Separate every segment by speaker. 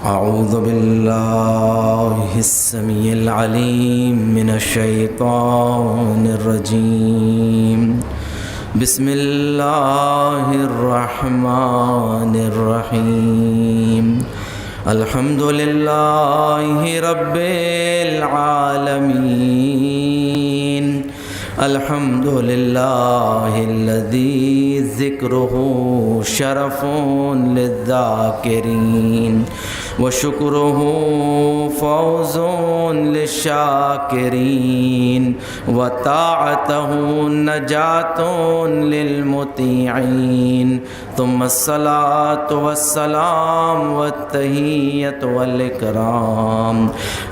Speaker 1: أعوذ بالله السميع العليم من الشيطان الرجيم. بسم الله الرحمن الرحيم. الحمد لله رب العالمين. الحمد لله الذي ذكره شرف للذاكرين وشكره فوز للشاكرين وطاعته نجاة للمطيعين. ثم الصلاة والسلام والتحية والإكرام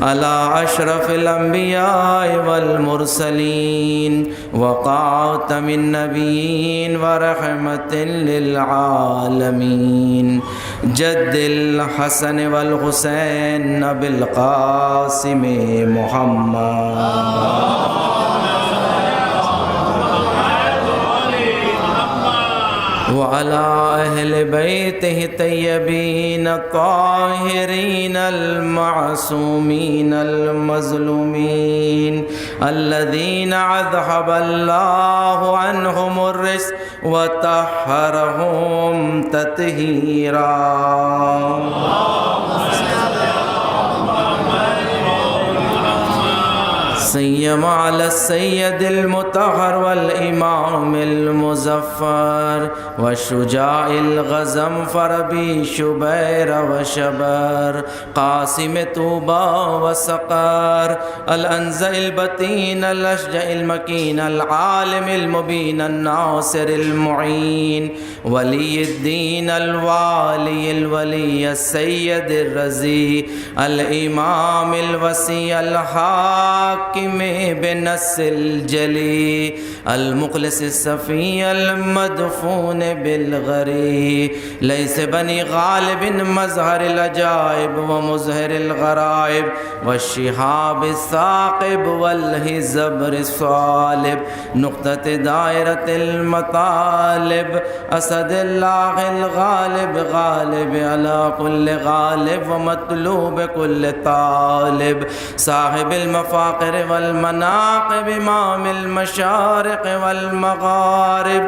Speaker 1: على أشرف الأنبياء والمرسلين وخاتم النبيين ورحمة للعالمين جد الحسن والحسين أبي القاسم محمد وعلى أهل بيته الطيبين الطاهرين المعصومين المظلومين الذين أذهب الله عنهم الرجس وطهرهم تطهيرا. سيما على السيد المطهر والإمام المظفر والشجاع الغزنفر أبي شبير وشبر قاسم طوبى وسقر الأنزع البتين الأشجع المكين العالم المبين الناصر المعين ولي الدين الوالي الولي السيد الرزي الإمام الوسيع الحاكم بنص الجلي المخلص الصفي المدفون بالغري ليس بني غالب مظهر العجائب ومظهر الغرائب والشهاب الثاقب والهزبر الصالب نقطة دائرة المطالب أسد الله الغالب غالب على كل غالب ومطلوب كل طالب صاحب المفاقر والمناقب إمام المشارق والمغارب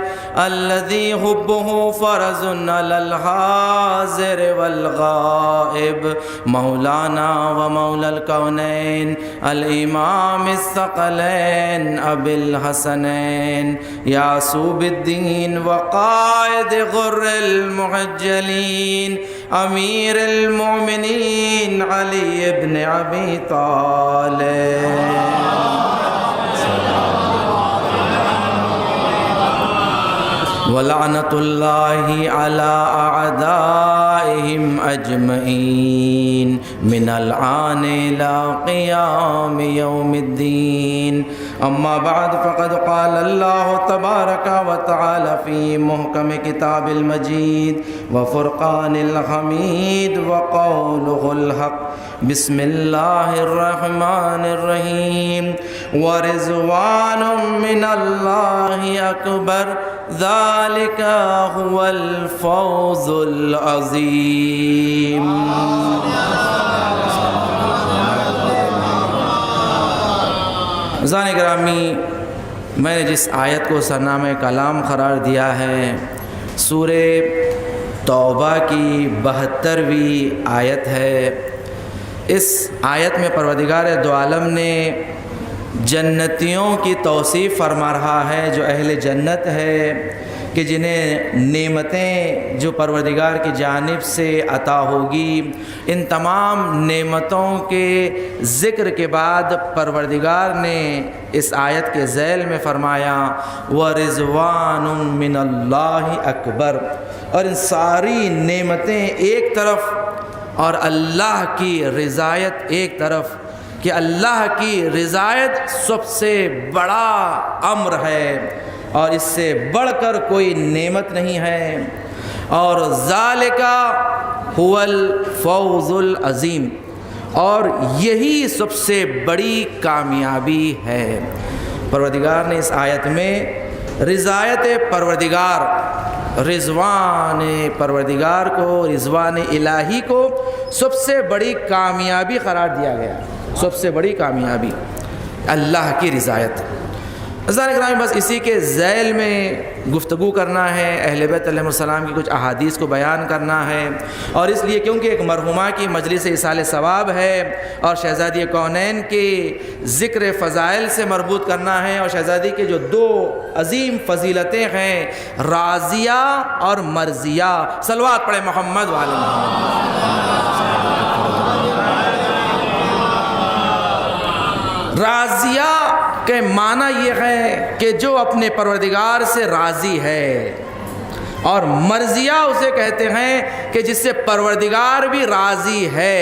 Speaker 1: الذي حبه فرز على الحاضر والغائب مولانا ومولى الكونين الإمام الثقلين أبي الحسنين يعصوب الدين وقائد غر المعجلين أمير المؤمنين علي بن أبي طالب ولعنة الله على أعدائهم أجمعين من الآن إلى قيام يوم الدين. أما بعد فقد قال الله تبارك وتعالى في محكم كتاب المجيد وفرقان الحميد وقوله الحق. بسم الله الرحمن الرحيم. ورضوان من الله أكبر ذلك هو الفوز العظيم. عزیزان گرامی، میں نے جس آیت کو سرنامہ کلام قرار دیا ہے سورہ توبہ کی 72ویں آیت ہے. اس آیت میں پروردگار دو عالم نے جنتیوں کی توصیف فرما رہا ہے جو اہل جنت ہے کہ جنہیں نعمتیں جو پروردگار کی جانب سے عطا ہوگی. ان تمام نعمتوں کے ذکر کے بعد پروردگار نے اس آیت کے ذیل میں فرمایا وَرِضْوَانٌ مِّنَ اللَّهِ أَكْبَرُ. اور ان ساری نعمتیں ایک طرف اور اللہ کی رضایت ایک طرف کہ اللہ کی رضایت سب سے بڑا امر ہے اور اس سے بڑھ کر کوئی نعمت نہیں ہے. اور ذالک هو الفوز العظیم، اور یہی سب سے بڑی کامیابی ہے. پروردگار نے اس آیت میں رضایت رضوان پروردگار کو، رضوان الہی کو سب سے بڑی کامیابی قرار دیا گیا، سب سے بڑی کامیابی اللہ کی رضایت۔ عزیزان اکرامی، بس اسی کے ذیل میں گفتگو کرنا ہے، اہل بیت علیہ السلام کی کچھ احادیث کو بیان کرنا ہے، اور اس لیے کیونکہ ایک مرحومہ کی مجلس ایصال ثواب ہے اور شہزادی کونین کے ذکر فضائل سے مربوط کرنا ہے، اور شہزادی کے جو دو عظیم فضیلتیں ہیں راضیہ اور مرضیہ، صلوات پڑھے محمد وعلی محمد۔ راضیہ کے معنی یہ ہے کہ جو اپنے پروردگار سے راضی ہے، اور مرضیہ اسے کہتے ہیں کہ جس سے پروردگار بھی راضی ہے،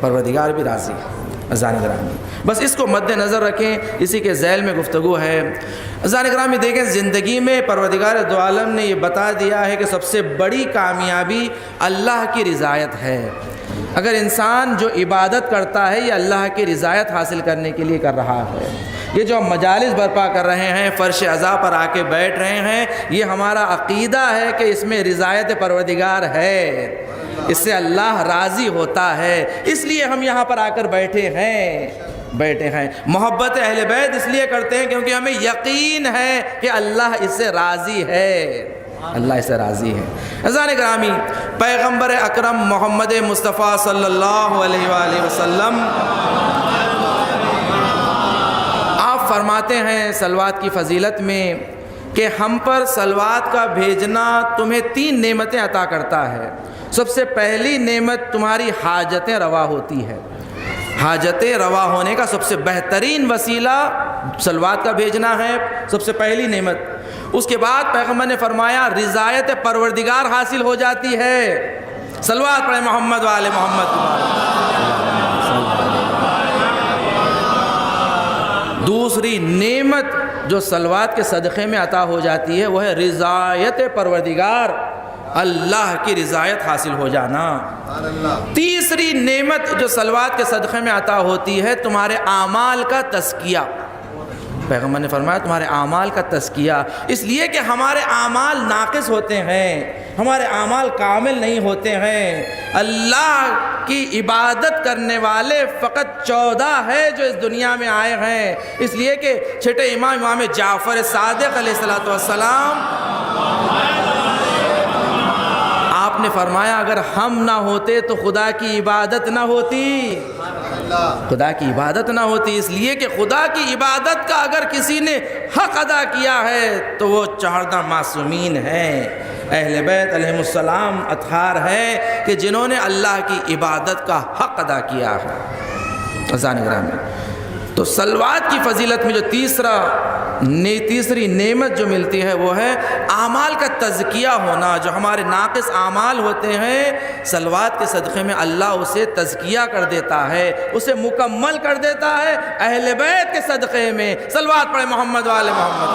Speaker 1: پروردگار بھی راضی ہے۔ عزیزان گرامی، بس اس کو مد نظر رکھیں، اسی کے ذیل میں گفتگو ہے۔ عزیزان گرامی دیکھیں، زندگی میں پروردگار دو عالم نے یہ بتا دیا ہے کہ سب سے بڑی کامیابی اللہ کی رضایت ہے۔ اگر انسان جو عبادت کرتا ہے یہ اللہ کی رضایت حاصل کرنے کے لیے کر رہا ہے، یہ جو ہم مجالس برپا کر رہے ہیں، فرش عزا پر آ کے بیٹھ رہے ہیں، یہ ہمارا عقیدہ ہے کہ اس میں رضایت پروردگار ہے، اس سے اللہ راضی ہوتا ہے، اس لیے ہم یہاں پر آ کر بیٹھے ہیں۔ محبت اہل بیت اس لیے کرتے ہیں کیونکہ ہمیں یقین ہے کہ اللہ اس سے راضی ہے، اللہ اس سے راضی ہے۔ عزیزان گرامی، پیغمبر اکرم محمد مصطفیٰ صلی اللہ علیہ وآلہ وسلم آپ فرماتے ہیں صلوات کی فضیلت میں کہ ہم پر صلوات کا بھیجنا تمہیں 3 نعمتیں عطا کرتا ہے۔ سب سے پہلی نعمت تمہاری حاجتیں روا ہوتی ہے، حاجتیں روا ہونے کا سب سے بہترین وسیلہ صلوات کا بھیجنا ہے، سب سے پہلی نعمت۔ اس کے بعد پیغمبر نے فرمایا رضایت پروردگار حاصل ہو جاتی ہے، صلوات پڑھے محمد وآل محمد۔ دوسری نعمت جو صلوات کے صدقے میں عطا ہو جاتی ہے وہ ہے رضایت پروردگار، اللہ کی رضایت حاصل ہو جانا۔ تیسری نعمت جو صلوات کے صدقے میں عطا ہوتی ہے تمہارے اعمال کا تزکیہ۔ پیغمبر نے فرمایا تمہارے اعمال کا تزکیہ، اس لیے کہ ہمارے اعمال ناقص ہوتے ہیں، ہمارے اعمال کامل نہیں ہوتے ہیں۔ اللہ کی عبادت کرنے والے فقط 14 ہے جو اس دنیا میں آئے ہیں، اس لیے کہ چھٹے امام جعفر صادق علیہ السلام آپ نے فرمایا اگر ہم نہ ہوتے تو خدا کی عبادت نہ ہوتی، خدا کی عبادت نہ ہوتی، اس لیے کہ خدا کی عبادت کا اگر کسی نے حق ادا کیا ہے تو وہ 14 معصومین ہیں، اہل بیت علیہ السلام اطہار ہے کہ جنہوں نے اللہ کی عبادت کا حق ادا کیا ہے۔ عزیزان گرامی، تو صلوات کی فضیلت میں جو تیسری نعمت جو ملتی ہے وہ ہے اعمال کا تزکیہ ہونا۔ جو ہمارے ناقص اعمال ہوتے ہیں صلوات کے صدقے میں اللہ اسے تزکیہ کر دیتا ہے، اسے مکمل کر دیتا ہے اہل بیت کے صدقے میں۔ صلوات پڑھے محمد وآل محمد۔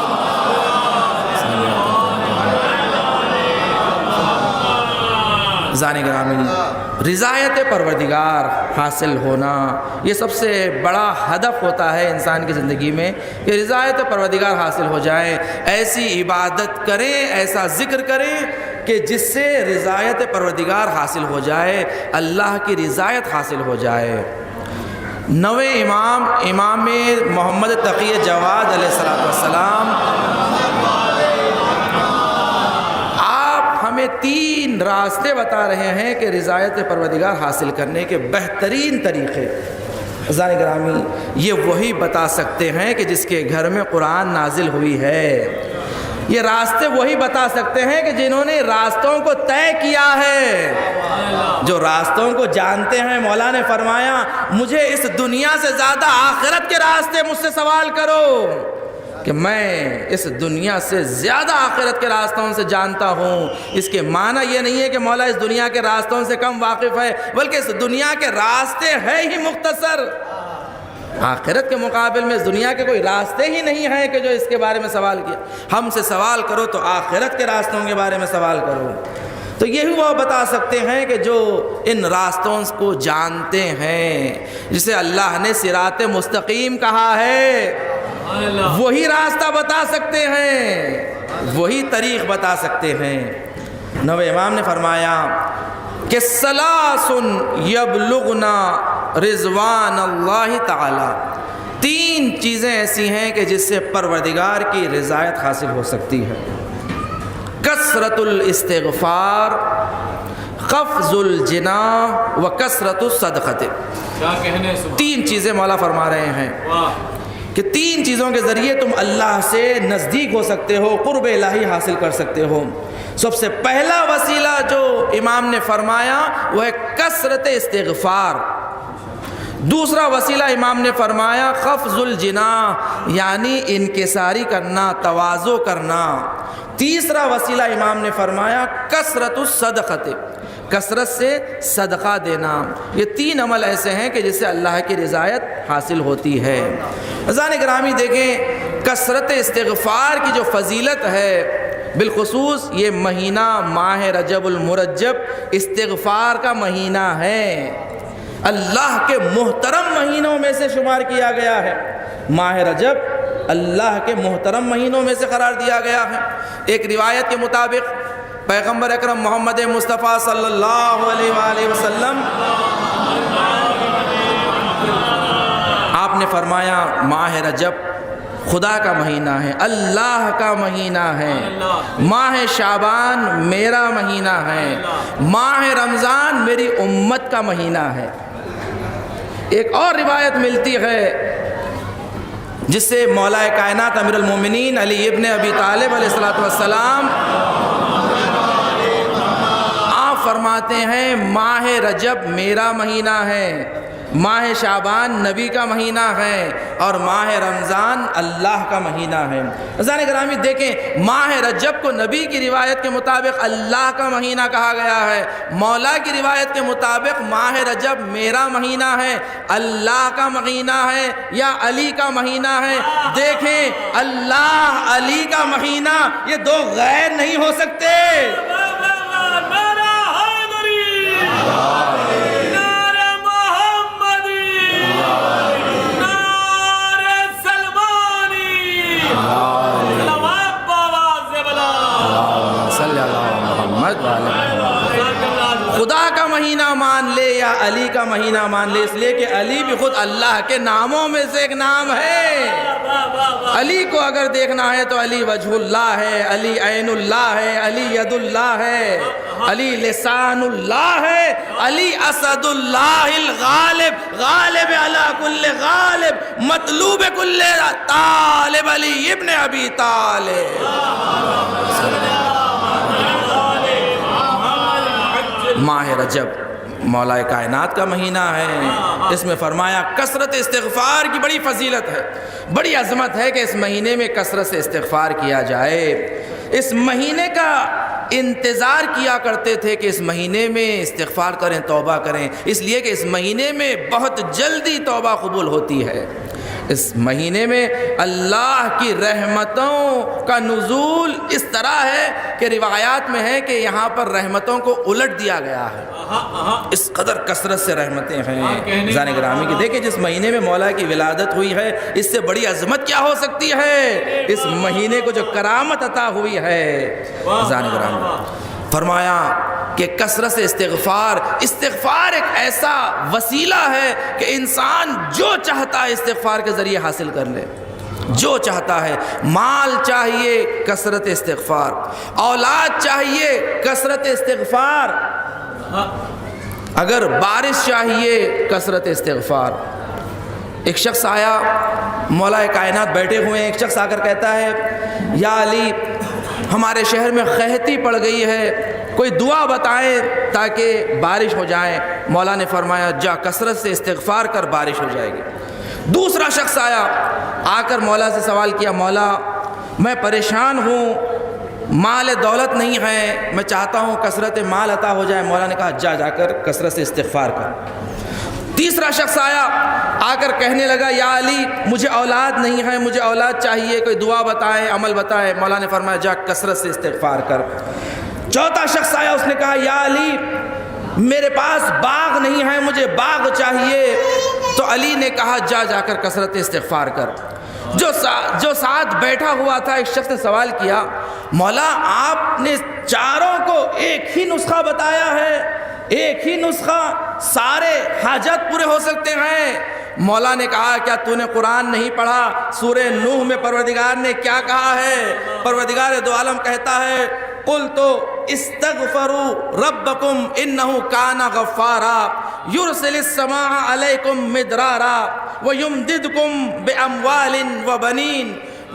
Speaker 1: عزیزان گرامی، رضایت پروردگار حاصل ہونا یہ سب سے بڑا ہدف ہوتا ہے انسان کی زندگی میں کہ رضایت پروردگار حاصل ہو جائے، ایسی عبادت کریں، ایسا ذکر کریں کہ جس سے رضایت پروردگار حاصل ہو جائے، اللہ کی رضایت حاصل ہو جائے۔ 9ویں امام محمد تقی جواد علیہ السلام ہمیں 3 راستے بتا رہے ہیں کہ رضایت پروردگار حاصل کرنے کے بہترین طریقے۔ عزیزان گرامی، یہ وہی بتا سکتے ہیں کہ جس کے گھر میں قرآن نازل ہوئی ہے، یہ راستے وہی بتا سکتے ہیں کہ جنہوں نے راستوں کو طے کیا ہے، جو راستوں کو جانتے ہیں۔ مولا نے فرمایا مجھے اس دنیا سے زیادہ آخرت کے راستے مجھ سے سوال کرو، کہ میں اس دنیا سے زیادہ آخرت کے راستوں سے جانتا ہوں۔ اس کے معنی یہ نہیں ہے کہ مولا اس دنیا کے راستوں سے کم واقف ہے، بلکہ اس دنیا کے راستے ہیں ہی مختصر، آخرت کے مقابل میں اس دنیا کے کوئی راستے ہی نہیں ہیں کہ جو اس کے بارے میں سوال کیا۔ ہم سے سوال کرو تو آخرت کے راستوں کے بارے میں سوال کرو۔ تو یہی وہ بتا سکتے ہیں کہ جو ان راستوں کو جانتے ہیں، جسے اللہ نے صراط مستقیم کہا ہے، وہی راستہ بتا سکتے ہیں، وہی طریق بتا سکتے ہیں۔ 9ویں امام نے فرمایا کہ ثلاث یبلغنا رضوان اللہ تعالی، 3 چیزیں ایسی ہیں کہ جس سے پروردگار کی رضایت حاصل ہو سکتی ہے. کثرت الاستغفار، قفز الجناح و کثرت الصدقۃ.
Speaker 2: کیا کہنے سبحان.
Speaker 1: 3 چیزیں مولا فرما رہے ہیں کہ 3 چیزوں کے ذریعے تم اللہ سے نزدیک ہو سکتے ہو، قرب الہی حاصل کر سکتے ہو. سب سے پہلا وسیلہ جو امام نے فرمایا وہ ہے کثرت استغفار. دوسرا وسیلہ امام نے فرمایا خفض الجناح، یعنی انکساری کرنا، تواضع کرنا. تیسرا وسیلہ امام نے فرمایا کثرت الصدقۃ، کثرت سے صدقہ دینا. یہ 3 عمل ایسے ہیں کہ جس سے اللہ کی رضایت حاصل ہوتی ہے. عزیزان گرامی دیکھیں، کثرت استغفار کی جو فضیلت ہے، بالخصوص یہ مہینہ ماہ رجب المرجب استغفار کا مہینہ ہے، اللہ کے محترم مہینوں میں سے شمار کیا گیا ہے. ماہ رجب اللہ کے محترم مہینوں میں سے قرار دیا گیا ہے. ایک روایت کے مطابق پیغمبر اکرم محمد مصطفیٰ صلی اللہ علیہ وآلہ وسلم آپ نے فرمایا ماہ رجب خدا کا مہینہ ہے، اللہ کا مہینہ ہے. ماہ شعبان میرا مہینہ ہے. ماہ رمضان میری امت کا مہینہ ہے. ایک اور روایت ملتی ہے جس سے مولا کائنات امیر المومنین علی ابن ابی طالب علیہ السلام آپ فرماتے ہیں ماہ رجب میرا مہینہ ہے، ماہ شعبان نبی کا مہینہ ہے، اور ماہ رمضان اللہ کا مہینہ ہے. عزیزان گرامی دیکھیں، ماہ رجب کو نبی کی روایت کے مطابق اللہ کا مہینہ کہا گیا ہے، مولا کی روایت کے مطابق ماہ رجب میرا مہینہ ہے، اللہ کا مہینہ ہے یا علی کا مہینہ ہے. دیکھیں، اللہ علی کا مہینہ، یہ 2 غیر نہیں ہو سکتے. خدا کا مہینہ مان لے یا علی کا مہینہ مان لے، اس لیے کہ علی بھی خود اللہ کے ناموں میں سے ایک نام ہے. علی کو اگر دیکھنا ہے تو علی وجہ اللہ ہے، علی عین اللہ ہے، علی ید اللہ ہے، علی لسان اللہ ہے، علی اسد اللہ الغالب، غالب علی کل غالب، مطلوب کل طالب، علی ابن ابی طالب. ماہ رجب مولا کائنات کا مہینہ ہے. اس میں فرمایا کثرت استغفار کی بڑی فضیلت ہے، بڑی عظمت ہے کہ اس مہینے میں کثرت سے استغفار کیا جائے. اس مہینے کا انتظار کیا کرتے تھے کہ اس مہینے میں استغفار کریں، توبہ کریں، اس لیے کہ اس مہینے میں بہت جلدی توبہ قبول ہوتی ہے. اس مہینے میں اللہ کی رحمتوں کا نزول اس طرح ہے کہ روایات میں ہے کہ یہاں پر رحمتوں کو الٹ دیا گیا ہے. اس قدر کثرت سے رحمتیں ہیں زان گرامی کی. دیکھیں جس مہینے میں مولا کی ولادت ہوئی ہے، اس سے بڑی عظمت کیا ہو سکتی ہے. اس مہینے کو جو کرامت عطا ہوئی ہے زان گرامی. فرمایا کہ کثرت سے استغفار ایک ایسا وسیلہ ہے کہ انسان جو چاہتا ہے استغفار کے ذریعے حاصل کر لے، جو چاہتا ہے. مال چاہیے کثرت استغفار، اولاد چاہیے کثرت استغفار، اگر بارش چاہیے کثرت استغفار. ایک شخص آیا، مولا کائنات بیٹھے ہوئے ہیں، ایک شخص آ کر کہتا ہے یا علی ہمارے شہر میں قحطی پڑ گئی ہے، کوئی دعا بتائیں تاکہ بارش ہو جائے. مولا نے فرمایا جا کثرت سے استغفار کر، بارش ہو جائے گی. دوسرا شخص آیا، آ کر مولا سے سوال کیا مولا میں پریشان ہوں، مال دولت نہیں ہے، میں چاہتا ہوں کثرت مال عطا ہو جائے. مولا نے کہا جا کر کثرت سے استغفار کر. تیسرا شخص آیا، آ کر کہنے لگا یا علی مجھے اولاد نہیں ہے، مجھے اولاد چاہیے، کوئی دعا بتائیں، عمل بتائیں. مولا نے فرمایا جا کثرت سے استغفار کر. چوتھا شخص آیا، اس نے کہا یا علی میرے پاس باغ نہیں ہے، مجھے باغ چاہیے. تو علی نے کہا جا کر کثرت استغفار کر. جو ساتھ بیٹھا ہوا تھا ایک شخص نے سوال کیا مولا آپ نے چاروں کو ایک ہی نسخہ بتایا ہے، ایک ہی نسخہ سارے حاجت پورے ہو سکتے ہیں۔ مولا نے کہا کیا تو نے قرآن نہیں پڑھا؟ سورہ نوح میں پروردگار نے کیا کہا ہے؟ پروردگار دو عالم کہتا ہے قُلْتُ اسْتَغْفِرُوا رَبَّكُمْ إِنَّهُ كَانَ غَفَّارًا يُرْسِلِ السَّمَاءَ عَلَيْكُمْ مِدْرَارًا وَيُمْدِدْكُمْ بِأَمْوَالٍ وَبَنِينَ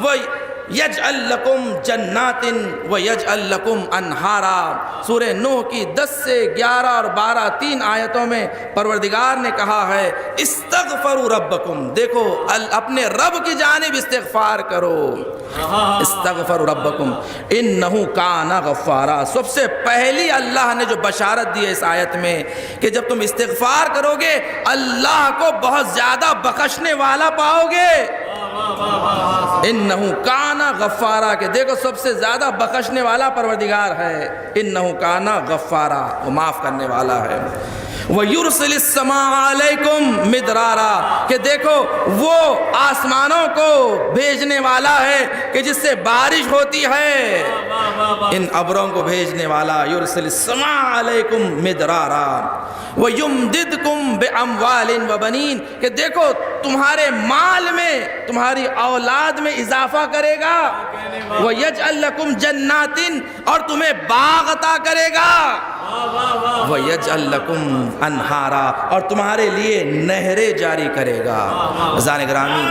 Speaker 1: وَيَجْعَلْ لَكُمْ جَنَّاتٍ وَيَجْعَلْ لَكُمْ أَنْهَارًا۔ سورہ نوح کی 10 سے 11 اور 12 3 آیتوں میں پروردگار نے کہا ہے استغفروا ربکم، دیکھو اپنے رب کی جانب استغفار کرو۔ استغفروا ربکم انہو کان غفارا، سب سے پہلی اللہ نے جو بشارت دی ہے اس آیت میں کہ جب تم استغفار کرو گے اللہ کو بہت زیادہ بخشنے والا پاؤ گے۔ انہو کان غفارا، کہ دیکھو سب سے زیادہ بخشنے والا پروردگار ہے۔ انہو کان غفارا، وہ معاف کرنے والا ہے۔ وَيُرْسِلِ السَّمَاءَ عَلَيْكُمْ مِدْرَارًا، کہ دیکھو وہ آسمانوں کو بھیجنے والا ہے کہ جس سے بارش ہوتی ہے، ان ابروں کو بھیجنے والا۔ يُرْسِلِ السَّمَاءَ عَلَيْكُمْ مِدْرَارًا وَيُمْدِدْكُمْ بِأَمْوَالٍ وَبَنِينَ، کہ دیکھو تمہارے مال میں تمہاری اولاد میں اضافہ کرے گا۔ وَيَجْعَلْ لَكُمْ جَنَّاتٍ، اور تمہیں باغ عطا کرے گا۔ وَيَجْعَلْ لَكُمْ أَنْهَارًا، اور تمہارے لیے نہریں جاری کرے گا۔ عزیزان گرامی،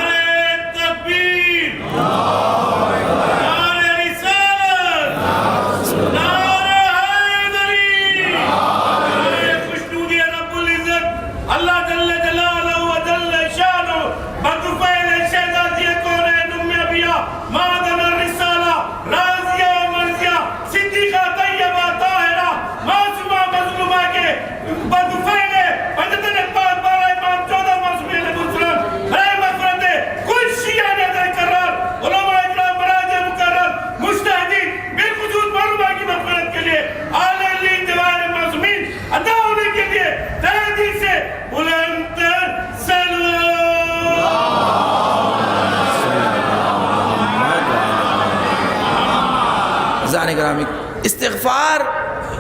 Speaker 1: استغفار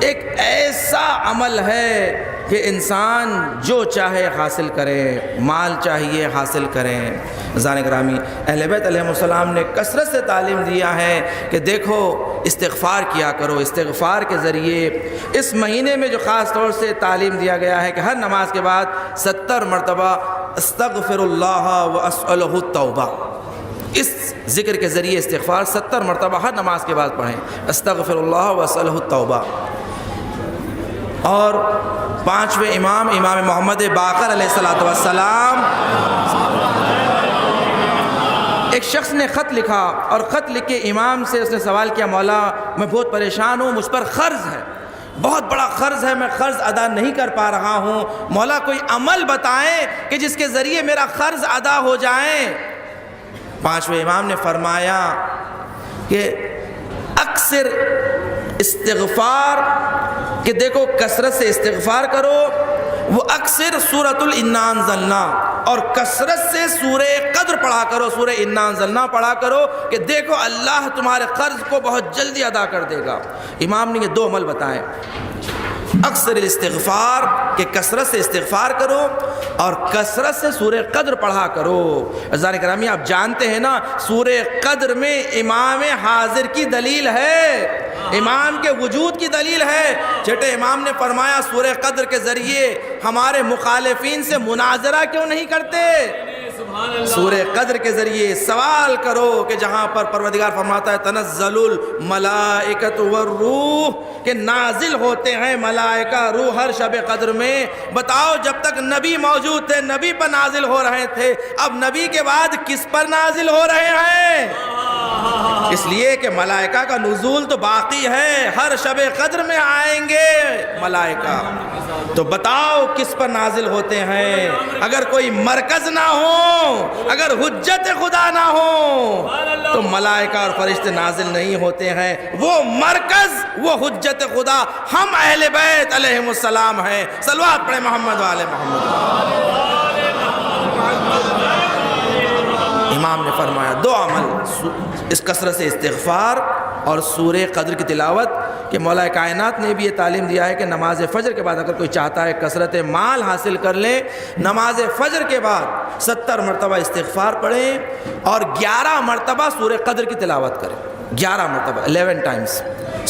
Speaker 1: ایک ایسا عمل ہے کہ انسان جو چاہے حاصل کرے، مال چاہیے حاصل کریں۔ عزیزان گرامی، اہل بیت علیہ السلام نے کثرت سے تعلیم دیا ہے کہ دیکھو استغفار کیا کرو۔ استغفار کے ذریعے اس مہینے میں جو خاص طور سے تعلیم دیا گیا ہے کہ ہر نماز کے بعد 70 مرتبہ استغفر اللہ واسألہ التوبہ، اس ذکر کے ذریعے استغفار 70 مرتبہ ہر نماز کے بعد پڑھیں، استغفر اللہ واسألہ التوبہ۔ اور 5ویں امام محمد باقر علیہ السلام، ایک شخص نے خط لکھا اور خط لکھ کے امام سے اس نے سوال کیا مولا میں بہت پریشان ہوں، مجھ پر قرض ہے، بہت بڑا قرض ہے، میں قرض ادا نہیں کر پا رہا ہوں، مولا کوئی عمل بتائیں کہ جس کے ذریعے میرا قرض ادا ہو جائیں۔ 5ویں امام نے فرمایا کہ اکثر استغفار، کہ دیکھو کثرت سے استغفار کرو، وہ اکثر سورۃ انا انزلنا اور کثرت سے سورہ قدر پڑھا کرو، سورہ انا انزلنا پڑھا کرو کہ دیکھو اللہ تمہارے قرض کو بہت جلدی ادا کر دے گا۔ امام نے یہ 2 عمل بتائے، اکثر الاستغفار کہ کثرت سے استغفار کرو اور کثرت سے سورہ قدر پڑھا کرو۔ عزیزان گرامی، آپ جانتے ہیں نا سورہ قدر میں امام حاضر کی دلیل ہے، امام کے وجود کی دلیل ہے۔ چھٹے امام نے فرمایا سورہ قدر کے ذریعے ہمارے مخالفین سے مناظرہ کیوں نہیں کرتے؟ سورہ قدر کے ذریعے سوال کرو کہ جہاں پر پروردگار فرماتا ہے تنزل الملائکۃ والروح، کہ نازل ہوتے ہیں ملائکہ روح ہر شب قدر میں۔ بتاؤ جب تک نبی موجود تھے نبی پر نازل ہو رہے تھے، اب نبی کے بعد کس پر نازل ہو رہے ہیں؟ اس لیے کہ ملائکہ کا نزول تو باقی ہے، ہر شب قدر میں آئیں گے ملائکہ، تو بتاؤ کس پر نازل ہوتے ہیں؟ اگر کوئی مرکز نہ ہو، اگر حجت خدا نہ ہو تو ملائکہ اور فرشتے نازل نہیں ہوتے ہیں۔ وہ مرکز، وہ حجت خدا ہم اہل بیت علیہ السلام ہیں۔ صلوات پڑھیں محمد والے محمد۔ امام نے فرمایا 2 عمل، اس کثرت سے استغفار اور سورہ قدر کی تلاوت، کہ مولا کائنات نے بھی یہ تعلیم دیا ہے کہ نماز فجر کے بعد اگر کوئی چاہتا ہے کثرت مال حاصل کر لے، نماز فجر کے بعد 70 مرتبہ استغفار پڑھیں اور 11 مرتبہ سورہ قدر کی تلاوت کریں، 11 مرتبہ 11 ٹائمز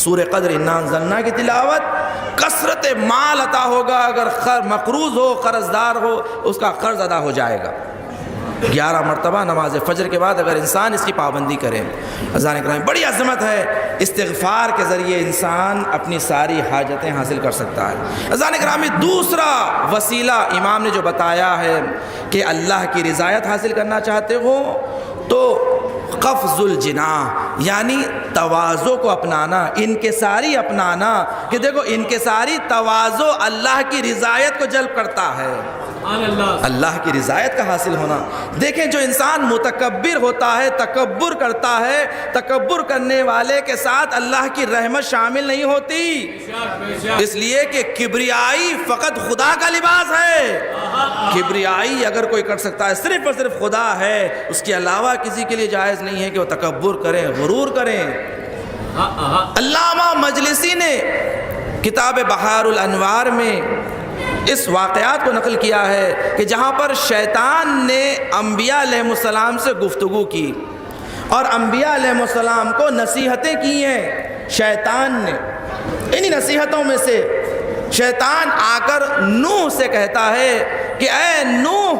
Speaker 1: سورہ قدر انا انزلنا کی تلاوت، کثرت مال عطا ہوگا، اگر مقروض ہو، قرض دار ہو، اس کا قرض ادا ہو جائے گا۔ 11 مرتبہ نماز فجر کے بعد اگر انسان اس کی پابندی کرے، اذان کرام بڑی عظمت ہے، استغفار کے ذریعے انسان اپنی ساری حاجتیں حاصل کر سکتا ہے۔ اذان کرامی دوسرا وسیلہ امام نے جو بتایا ہے کہ اللہ کی رضایت حاصل کرنا چاہتے ہو تو قفز الجناح، یعنی تواضع کو اپنانا، انکساری اپنانا، کہ دیکھو انکساری تواضع اللہ کی رضایت کو جلب کرتا ہے، اللہ کی رضایت کا حاصل ہونا۔ دیکھیں جو انسان متکبر ہوتا ہے، تکبر کرتا ہے، تکبر کرنے والے کے ساتھ اللہ کی رحمت شامل نہیں ہوتی، اس لیے کہ کبریائی فقط خدا کا لباس ہے۔ کبریائی اگر کوئی کر سکتا ہے صرف اور صرف خدا ہے، اس کے علاوہ کسی کے لیے جائز نہیں ہے کہ وہ تکبر کریں، غرور کریں۔ علامہ مجلسی نے کتاب بحار الانوار میں اس واقعات کو نقل کیا ہے کہ جہاں پر شیطان نے انبیاء علیہ السلام سے گفتگو کی اور انبیاء علیہ السلام کو نصیحتیں کی ہیں، شیطان نے انہی نصیحتوں میں سے شیطان آ کر نوح سے کہتا ہے کہ اے نوح،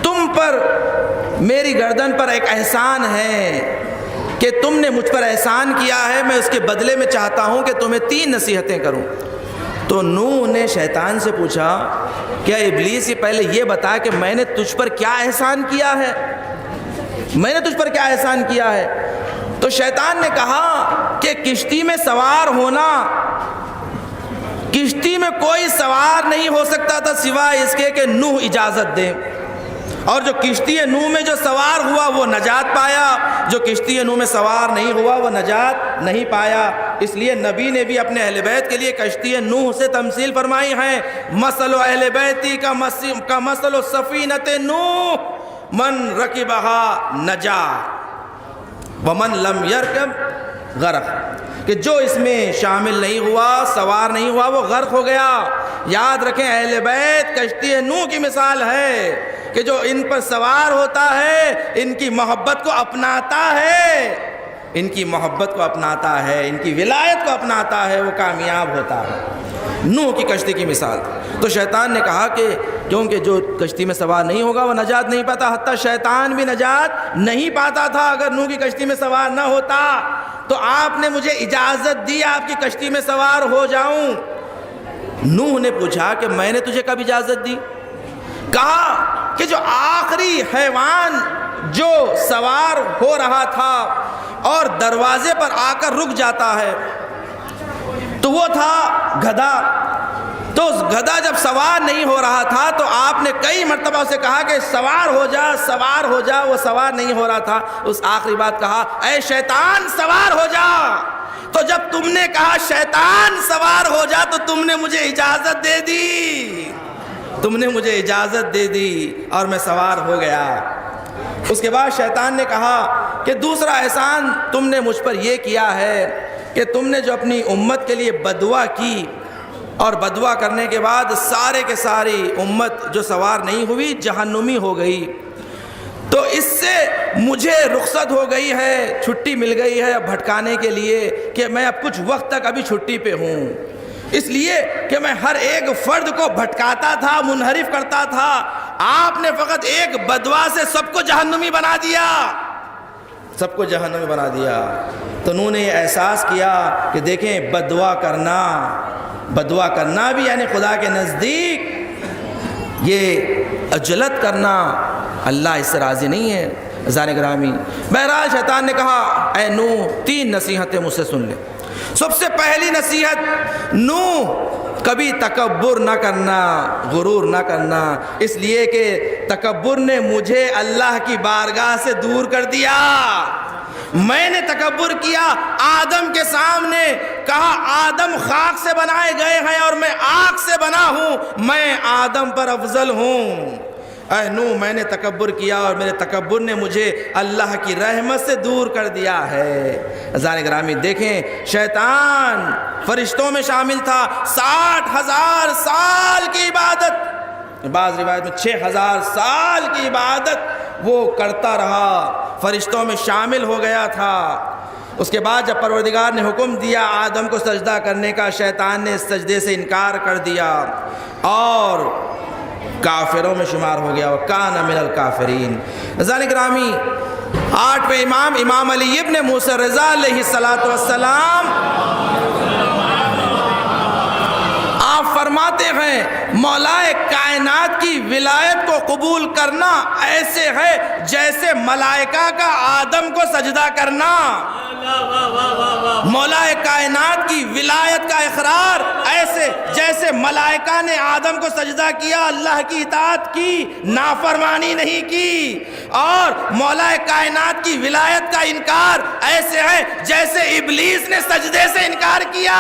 Speaker 1: تم پر میری گردن پر ایک احسان ہے کہ تم نے مجھ پر احسان کیا ہے، میں اس کے بدلے میں چاہتا ہوں کہ تمہیں 3 نصیحتیں کروں۔ تو نوح نے شیطان سے پوچھا کیا ابلیس یہ پہلے یہ بتا کہ میں نے تجھ پر کیا احسان کیا ہے، میں نے تجھ پر کیا احسان کیا ہے؟ تو شیطان نے کہا کہ کشتی میں سوار ہونا، کشتی میں کوئی سوار نہیں ہو سکتا تھا سوائے اس کے کہ نوح اجازت دے، اور جو کشتی نوح میں جو سوار ہوا وہ نجات پایا، جو کشتی نوح میں سوار نہیں ہوا وہ نجات نہیں پایا۔ اس لیے نبی نے بھی اپنے اہل بیت کے لیے کشتی نوح سے تمثیل فرمائی ہے، مثل اہل بیتی کا مثل سفینۃ نوح من رکبہا نجا ومن لم یرکب غرق، کہ جو اس میں شامل نہیں ہوا، سوار نہیں ہوا، وہ غرق ہو گیا۔ یاد رکھیں اہل بیت کشتی نوح کی مثال ہے کہ جو ان پر سوار ہوتا ہے، ان کی محبت کو اپناتا ہے، ان کی محبت کو اپناتا ہے، ان کی ولایت کو اپناتا ہے، وہ کامیاب ہوتا ہے۔ نوح کی کشتی کی مثال۔ تو شیطان نے کہا کہ کیونکہ جو کشتی میں سوار نہیں ہوگا وہ نجات نہیں پاتا، حتیٰ شیطان بھی نجات نہیں پاتا تھا اگر نوح کی کشتی میں سوار نہ ہوتا، تو آپ نے مجھے اجازت دی آپ کی کشتی میں سوار ہو جاؤں۔ نوح نے پوچھا کہ میں نے تجھے کب اجازت دی؟ کہا کہ جو آخری حیوان جو سوار ہو رہا تھا اور دروازے پر آ کر رک جاتا ہے تو وہ تھا گدھا۔ تو اس گدھا جب سوار نہیں ہو رہا تھا تو آپ نے کئی مرتبہ اسے کہا کہ سوار ہو جا، سوار ہو جا، وہ سوار نہیں ہو رہا تھا۔ اس آخری بات کہا اے شیطان سوار ہو جا۔ تو جب تم نے کہا شیطان سوار ہو جا تو تم نے مجھے اجازت دے دی، تم نے مجھے اجازت دے دی اور میں سوار ہو گیا۔ اس کے بعد شیطان نے کہا کہ دوسرا احسان تم نے مجھ پر یہ کیا ہے کہ تم نے جو اپنی امت کے لیے بدعا کی اور بدعا کرنے کے بعد سارے کے ساری امت جو سوار نہیں ہوئی جہنمی ہو گئی، تو اس سے مجھے رخصت ہو گئی ہے، چھٹی مل گئی ہے اب بھٹکانے کے لیے کہ میں اب کچھ وقت تک ابھی چھٹی پہ ہوں، اس لیے کہ میں ہر ایک فرد کو بھٹکاتا تھا، منحرف کرتا تھا۔ آپ نے فقط ایک بدعا سے سب کو جہنمی بنا دیا، سب کو جہنمی بنا دیا۔ تو انہوں نے یہ احساس کیا کہ دیکھیں بدعا کرنا بھی یعنی خدا کے نزدیک یہ عجلت کرنا، اللہ اس سے راضی نہیں ہے۔ عزیزان گرامی، بہرحال شیطان نے کہا اے نوح 3 نصیحتیں مجھ سے سن لے۔ سب سے پہلی نصیحت، نوح کبھی تکبر نہ کرنا، غرور نہ کرنا، اس لیے کہ تکبر نے مجھے اللہ کی بارگاہ سے دور کر دیا۔ میں نے تکبر کیا، آدم کے سامنے کہا آدم خاک سے بنائے گئے ہیں اور میں آگ سے بنا ہوں، میں آدم پر افضل ہوں۔ اے نوح میں نے تکبر کیا اور میرے تکبر نے مجھے اللہ کی رحمت سے دور کر دیا ہے۔ عزیزان گرامی دیکھیں، شیطان فرشتوں میں شامل تھا، 60,000 سال کی عبادت، بعض روایت میں 6,000 سال کی عبادت وہ کرتا رہا، فرشتوں میں شامل ہو گیا تھا۔ اس کے بعد جب پروردگار نے حکم دیا آدم کو سجدہ کرنے کا، شیطان نے اس سجدے سے انکار کر دیا اور کافروں میں شمار ہو گیا، وَكَانَ مِنَ الْكَافِرِينَ۔ عزیزان گرامی، 8ویں امام علی ابن موسیٰ رضا علیہ السلام آپ فرماتے ہیں مولا کائنات کی ولایت کو قبول کرنا ایسے ہے جیسے ملائکہ کا آدم کو سجدہ کرنا۔ مولا کائنات کی ولایت کا اقرار ایسے جیسے ملائکہ نے آدم کو سجدہ کیا، اللہ کی اطاعت کی، نافرمانی نہیں کی، اور مولا کائنات کی ولایت کا انکار ایسے ہے جیسے ابلیس نے سجدے سے انکار کیا۔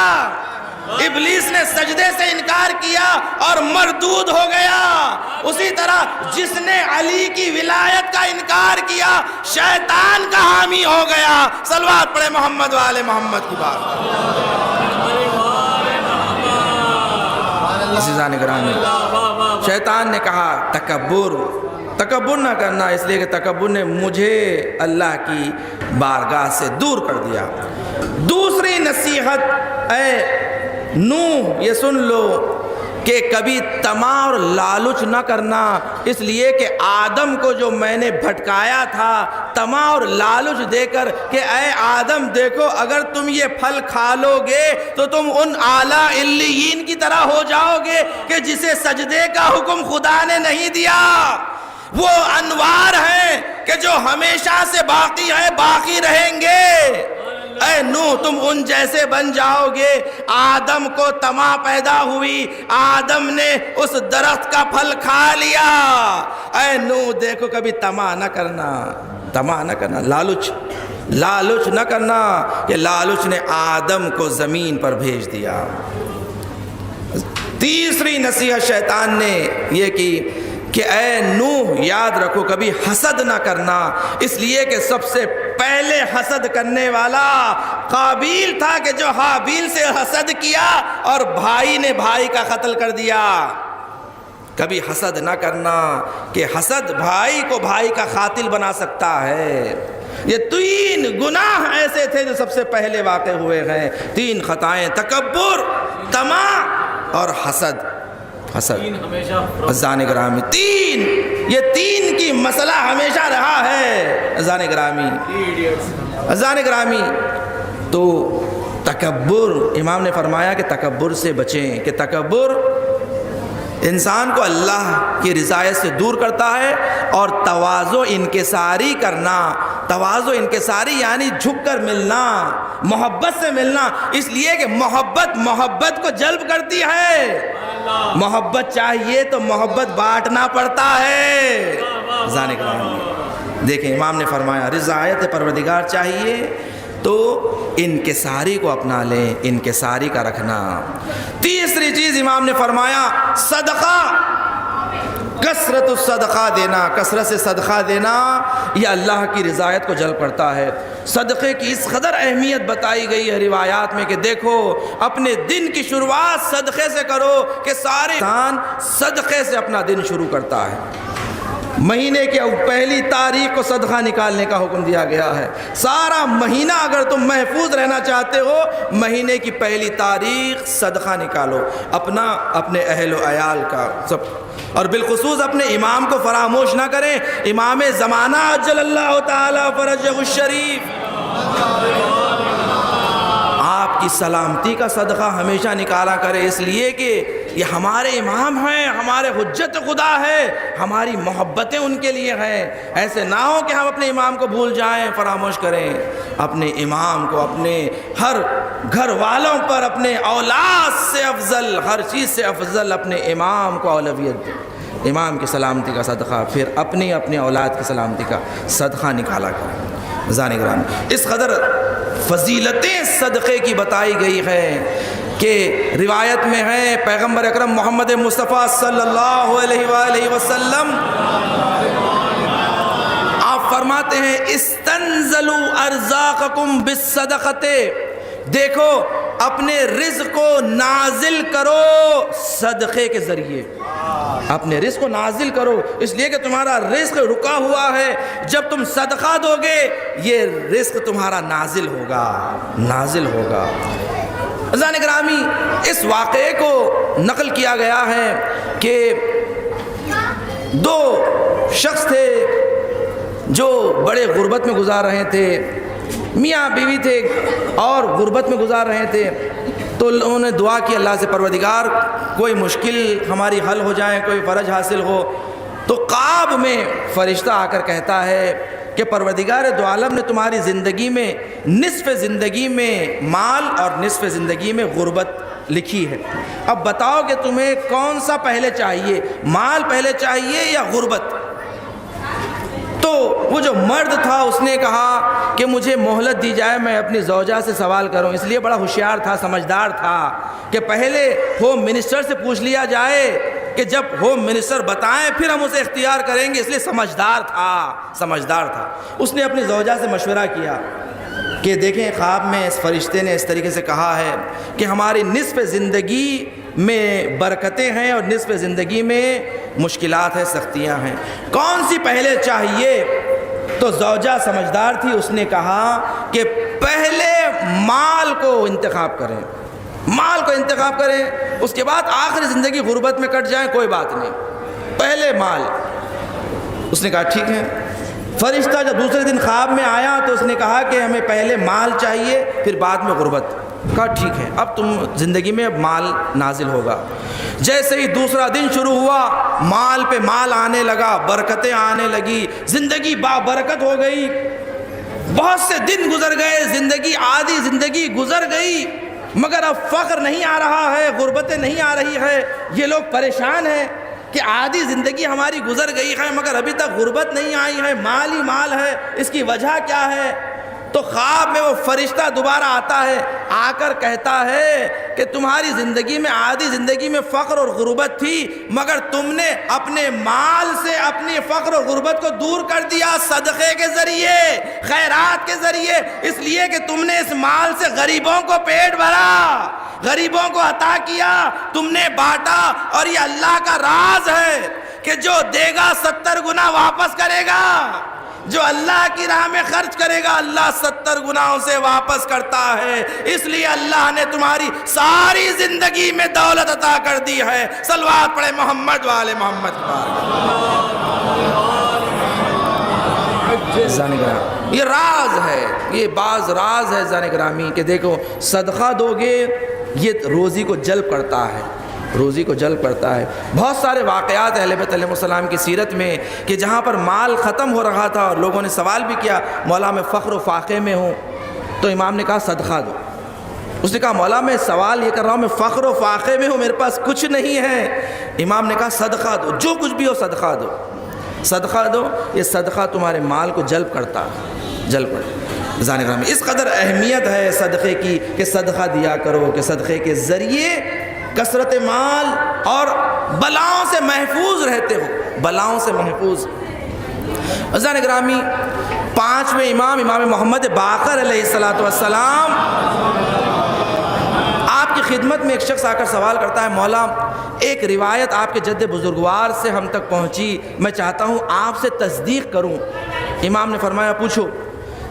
Speaker 1: ابلیس نے سجدے سے انکار کیا اور مردود ہو گیا۔ اسی طرح جس نے علی کی ولایت کا انکار کیا شیطان کا حامی ہو گیا۔ صلوات پڑھے محمد وآل محمد کی بات۔ عزیزان گرامی، شیطان نے کہا تکبر نہ کرنا، اس لیے کہ تکبر نے مجھے اللہ کی بارگاہ سے دور کر دیا۔ دوسری نصیحت، اے نوح یہ سن لو کہ کبھی طمع اور لالچ نہ کرنا، اس لیے کہ آدم کو جو میں نے بھٹکایا تھا طمع اور لالچ دے کر کہ اے آدم دیکھو اگر تم یہ پھل کھا لو گے تو تم ان اعلیٰ علیین کی طرح ہو جاؤ گے کہ جسے سجدے کا حکم خدا نے نہیں دیا۔ وہ انوار ہیں کہ جو ہمیشہ سے باقی ہیں، باقی رہیں گے۔ اے نوح تم ان جیسے بن جاؤ گے۔ آدم کو طمع پیدا ہوئی، آدم نے اس درخت کا پھل کھا لیا۔ اے نوح دیکھو کبھی طمع نہ کرنا، لالچ نہ کرنا، کہ لالچ نے آدم کو زمین پر بھیج دیا۔ تیسری نصیحت شیطان نے یہ کی کہ اے نوح یاد رکھو کبھی حسد نہ کرنا، اس لیے کہ سب سے پہلے حسد کرنے والا قابیل تھا کہ جو حابیل سے حسد کیا اور بھائی نے بھائی کا قتل کر دیا۔ کبھی حسد نہ کرنا کہ حسد بھائی کو بھائی کا قاتل بنا سکتا ہے۔ یہ 3 گناہ ایسے تھے جو سب سے پہلے واقع ہوئے ہیں، 3 خطائیں، تکبر، طمع اور حسد۔ عزیزان گرامی 3 یہ 3 کی مسئلہ ہمیشہ رہا ہے۔ عزیزان گرامی تو تکبر، امام نے فرمایا کہ تکبر سے بچیں، کہ تکبر انسان کو اللہ کی رضایت سے دور کرتا ہے، اور تواضع انکساری کرنا، تواضع انکساری یعنی جھک کر ملنا، محبت سے ملنا، اس لیے کہ محبت کو جلب کرتی ہے۔ محبت چاہیے تو محبت بانٹنا پڑتا ہے۔ جانے کا دیکھیں امام نے فرمایا رضایت پروردگار چاہیے تو انکساری کو اپنا لیں، انکساری کا رکھنا۔ تیسری چیز امام نے فرمایا صدقہ، کثرت الصدقہ دینا، کثرت سے صدقہ دینا یہ اللہ کی رضایت کو جلب کرتا ہے۔ صدقے کی اس قدر اہمیت بتائی گئی ہے روایات میں کہ دیکھو اپنے دن کی شروعات صدقے سے کرو، کہ سارے انسان صدقے سے اپنا دن شروع کرتا ہے۔ مہینے کی پہلی تاریخ کو صدقہ نکالنے کا حکم دیا گیا ہے۔ سارا مہینہ اگر تم محفوظ رہنا چاہتے ہو، مہینے کی پہلی تاریخ صدقہ نکالو، اپنا، اپنے اہل و عیال کا، سب، اور بالخصوص اپنے امام کو فراموش نہ کریں۔ امام زمانہ عجل اللہ تعالی فرجہ الشریف، آپ کی سلامتی کا صدقہ ہمیشہ نکالا کرے، اس لیے کہ یہ ہمارے امام ہیں، ہمارے حجت خدا ہے، ہماری محبتیں ان کے لیے ہیں۔ ایسے نہ ہو کہ ہم اپنے امام کو بھول جائیں، فراموش کریں۔ اپنے امام کو اپنے ہر گھر والوں پر، اپنے اولاد سے افضل، ہر چیز سے افضل اپنے امام کو اولویت دیں۔ امام کی سلامتی کا صدقہ، پھر اپنی اولاد کی سلامتی کا صدقہ نکالا کریں۔ عزیزان گرامی اس قدر فضیلتیں صدقے کی بتائی گئی ہے کہ روایت میں ہے پیغمبر اکرم محمد مصطفیٰ صلی اللہ علیہ وآلہ وسلم آپ فرماتے ہیں استنزلوا ارزاقکم بالصدقۃ، دیکھو اپنے رزق کو نازل کرو صدقے کے ذریعے، اپنے رزق کو نازل کرو، اس لیے کہ تمہارا رزق رکا ہوا ہے، جب تم صدقہ دو گے یہ رزق تمہارا نازل ہوگا، نازل ہوگا۔ عزیزان گرامی، اس واقعے کو نقل کیا گیا ہے کہ دو شخص تھے جو بڑے غربت میں گزار رہے تھے، میاں بیوی تھے اور غربت میں گزار رہے تھے، تو انہوں نے دعا کی اللہ سے پروردگار کوئی مشکل ہماری حل ہو جائے، کوئی فرج حاصل ہو۔ تو خواب میں فرشتہ آ کر کہتا ہے کہ پروردگار دو عالم نے تمہاری زندگی میں نصف زندگی میں مال اور نصف زندگی میں غربت لکھی ہے، اب بتاؤ کہ تمہیں کون سا پہلے چاہیے، مال پہلے چاہیے یا غربت؟ تو وہ جو مرد تھا اس نے کہا کہ مجھے مہلت دی جائے، میں اپنی زوجہ سے سوال کروں، اس لیے بڑا ہوشیار تھا، سمجھدار تھا کہ پہلے ہوم منسٹر سے پوچھ لیا جائے کہ جب ہوم منسٹر بتائیں پھر ہم اسے اختیار کریں گے، اس لیے سمجھدار تھا۔ اس نے اپنی زوجہ سے مشورہ کیا کہ دیکھیں خواب میں اس فرشتے نے اس طریقے سے کہا ہے کہ ہماری نصف زندگی میں برکتیں ہیں اور نصف زندگی میں مشکلات ہیں، سختیاں ہیں، کون سی پہلے چاہیے؟ تو زوجہ سمجھدار تھی، اس نے کہا کہ پہلے مال کو انتخاب کریں، مال کو انتخاب کریں، اس کے بعد آخری زندگی غربت میں کٹ جائیں کوئی بات نہیں، پہلے مال۔ اس نے کہا ٹھیک ہے۔ فرشتہ جب دوسرے دن خواب میں آیا تو اس نے کہا کہ ہمیں پہلے مال چاہیے پھر بعد میں غربت۔ کہا ٹھیک ہے، اب تم زندگی میں مال نازل ہوگا۔ جیسے ہی دوسرا دن شروع ہوا مال پہ مال آنے لگا، برکتیں آنے لگی، زندگی بابرکت ہو گئی۔ بہت سے دن گزر گئے، زندگی آدھی زندگی گزر گئی، مگر اب فقر نہیں آ رہا ہے، غربتیں نہیں آ رہی ہے۔ یہ لوگ پریشان ہیں کہ آدھی زندگی ہماری گزر گئی ہے مگر ابھی تک غربت نہیں آئی ہے، مال ہی مال ہے، اس کی وجہ کیا ہے؟ تو خواب میں وہ فرشتہ دوبارہ آتا ہے، آ کر کہتا ہے کہ تمہاری زندگی میں آدھی زندگی میں فقر اور غربت تھی مگر تم نے اپنے مال سے اپنی فقر اور غربت کو دور کر دیا صدقے کے ذریعے، خیرات کے ذریعے، اس لیے کہ تم نے اس مال سے غریبوں کو پیٹ بھرا، غریبوں کو عطا کیا، تم نے بانٹا۔ اور یہ اللہ کا راز ہے کہ جو دے گا 70 گنا واپس کرے گا، جو اللہ کی راہ میں خرچ کرے گا اللہ 70 گناہوں سے واپس کرتا ہے۔ اس لیے اللہ نے تمہاری ساری زندگی میں دولت عطا کر دی ہے۔ صلوات پڑھے محمد والے محمد کی۔ یہ راز ہے، یہ بعض راز ہے زان گرامی کہ دیکھو صدقہ دو گے یہ روزی کو جلب کرتا ہے، روزی کو جلب کرتا ہے۔ بہت سارے واقعات اہل بیت علیہ السلام کی سیرت میں کہ جہاں پر مال ختم ہو رہا تھا اور لوگوں نے سوال بھی کیا مولا میں فقر و فاقے میں ہوں، تو امام نے کہا صدقہ دو۔ اس نے کہا مولا میں سوال یہ کر رہا ہوں میں فقر و فاقے میں ہوں، میرے پاس کچھ نہیں ہے۔ امام نے کہا صدقہ دو، جو کچھ بھی ہو صدقہ دو، صدقہ دو، یہ صدقہ تمہارے مال کو جلب کرتا ہے، جلب کرتا ہے۔ ذہن میں اس قدر اہمیت ہے صدقے کی کہ صدقہ دیا کرو کہ صدقے کے ذریعے کثرت مال اور بلاؤں سے محفوظ رہتے ہو، بلاؤں سے محفوظ۔ عزیزان گرامی، پانچویں امام محمد باقر علیہ السلام آپ کی خدمت میں ایک شخص آ کر سوال کرتا ہے مولا ایک روایت آپ کے جد بزرگوار سے ہم تک پہنچی، میں چاہتا ہوں آپ سے تصدیق کروں۔ امام نے فرمایا پوچھو۔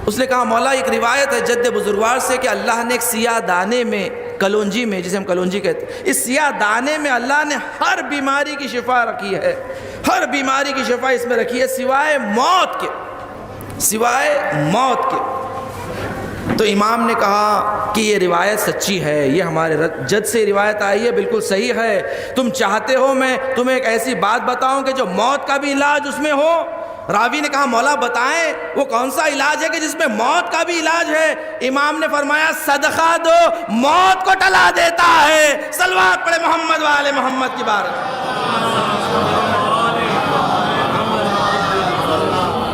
Speaker 1: اس نے کہا مولا ایک روایت ہے جد بزرگوار سے کہ اللہ نے ایک سیاہ دانے میں، کلونجی میں، جسے ہم کلونجی کہتے ہیں، اس سیاہ دانے میں اللہ نے ہر بیماری کی شفا رکھی ہے، ہر بیماری کی شفا اس میں رکھی ہے سوائے موت کے، سوائے موت کے۔ تو امام نے کہا کہ یہ روایت سچی ہے، یہ ہمارے جد سے روایت آئی ہے، بالکل صحیح ہے۔ تم چاہتے ہو میں تمہیں ایک ایسی بات بتاؤں کہ جو موت کا بھی علاج اس میں ہو؟ راوی نے کہا مولا بتائیں وہ کون سا علاج ہے کہ جس میں موت کا بھی علاج ہے؟ امام نے فرمایا صدقہ دو، موت کو ٹلا دیتا ہے۔ صلوات پڑھے محمد والے محمد کی بارک